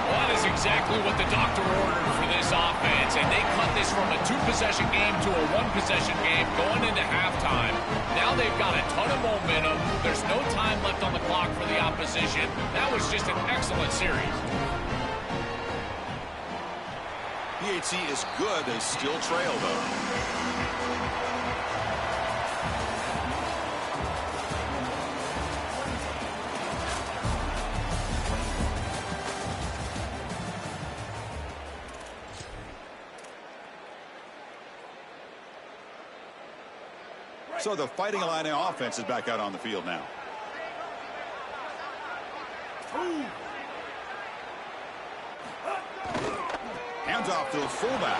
Well, that is exactly what the doctor ordered for this offense, and they cut this from a 2-possession game to a 1-possession game going into halftime. Now they've got a ton of momentum. There's no time left on the clock for the opposition. That was just an excellent series. PHC is good. They still trail, though. So the Fighting Illini offense is back out on the field now. Hands off to the fullback.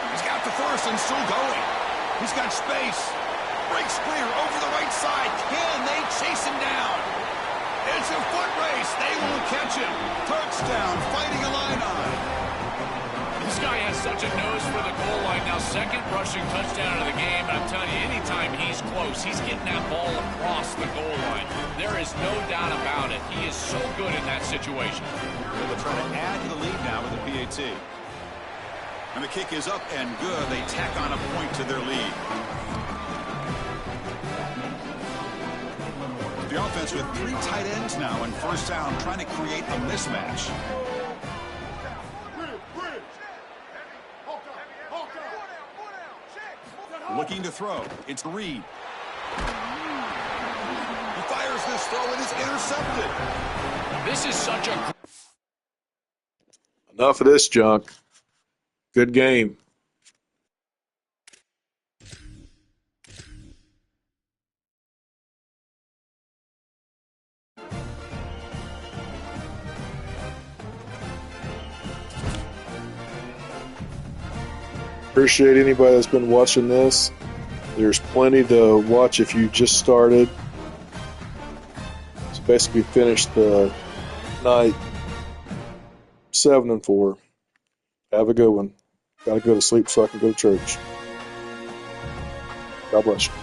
He's got the first and still going. He's got space. Breaks clear over the right side. Can they chase him down? It's a foot race. They won't catch him. Touchdown, Fighting Illini. This guy has such a nose for the goal line. Now, 2nd rushing touchdown of the game. And I'm telling you, anytime he's close, he's getting that ball across the goal line. There is no doubt about it. He is so good in that situation. They'll try to add to the lead now with the PAT. And the kick is up and good. They tack on a point to their lead. The offense with 3 tight ends now in 1st down, trying to create a mismatch. Looking to throw. It's Reed. He fires this throw. It is intercepted. This is such a... Enough of this junk. Good game. Appreciate anybody that's been watching this. There's plenty to watch if you just started. So basically finished the night 7-4. Have a good one. Got to go to sleep so I can go to church. God bless you.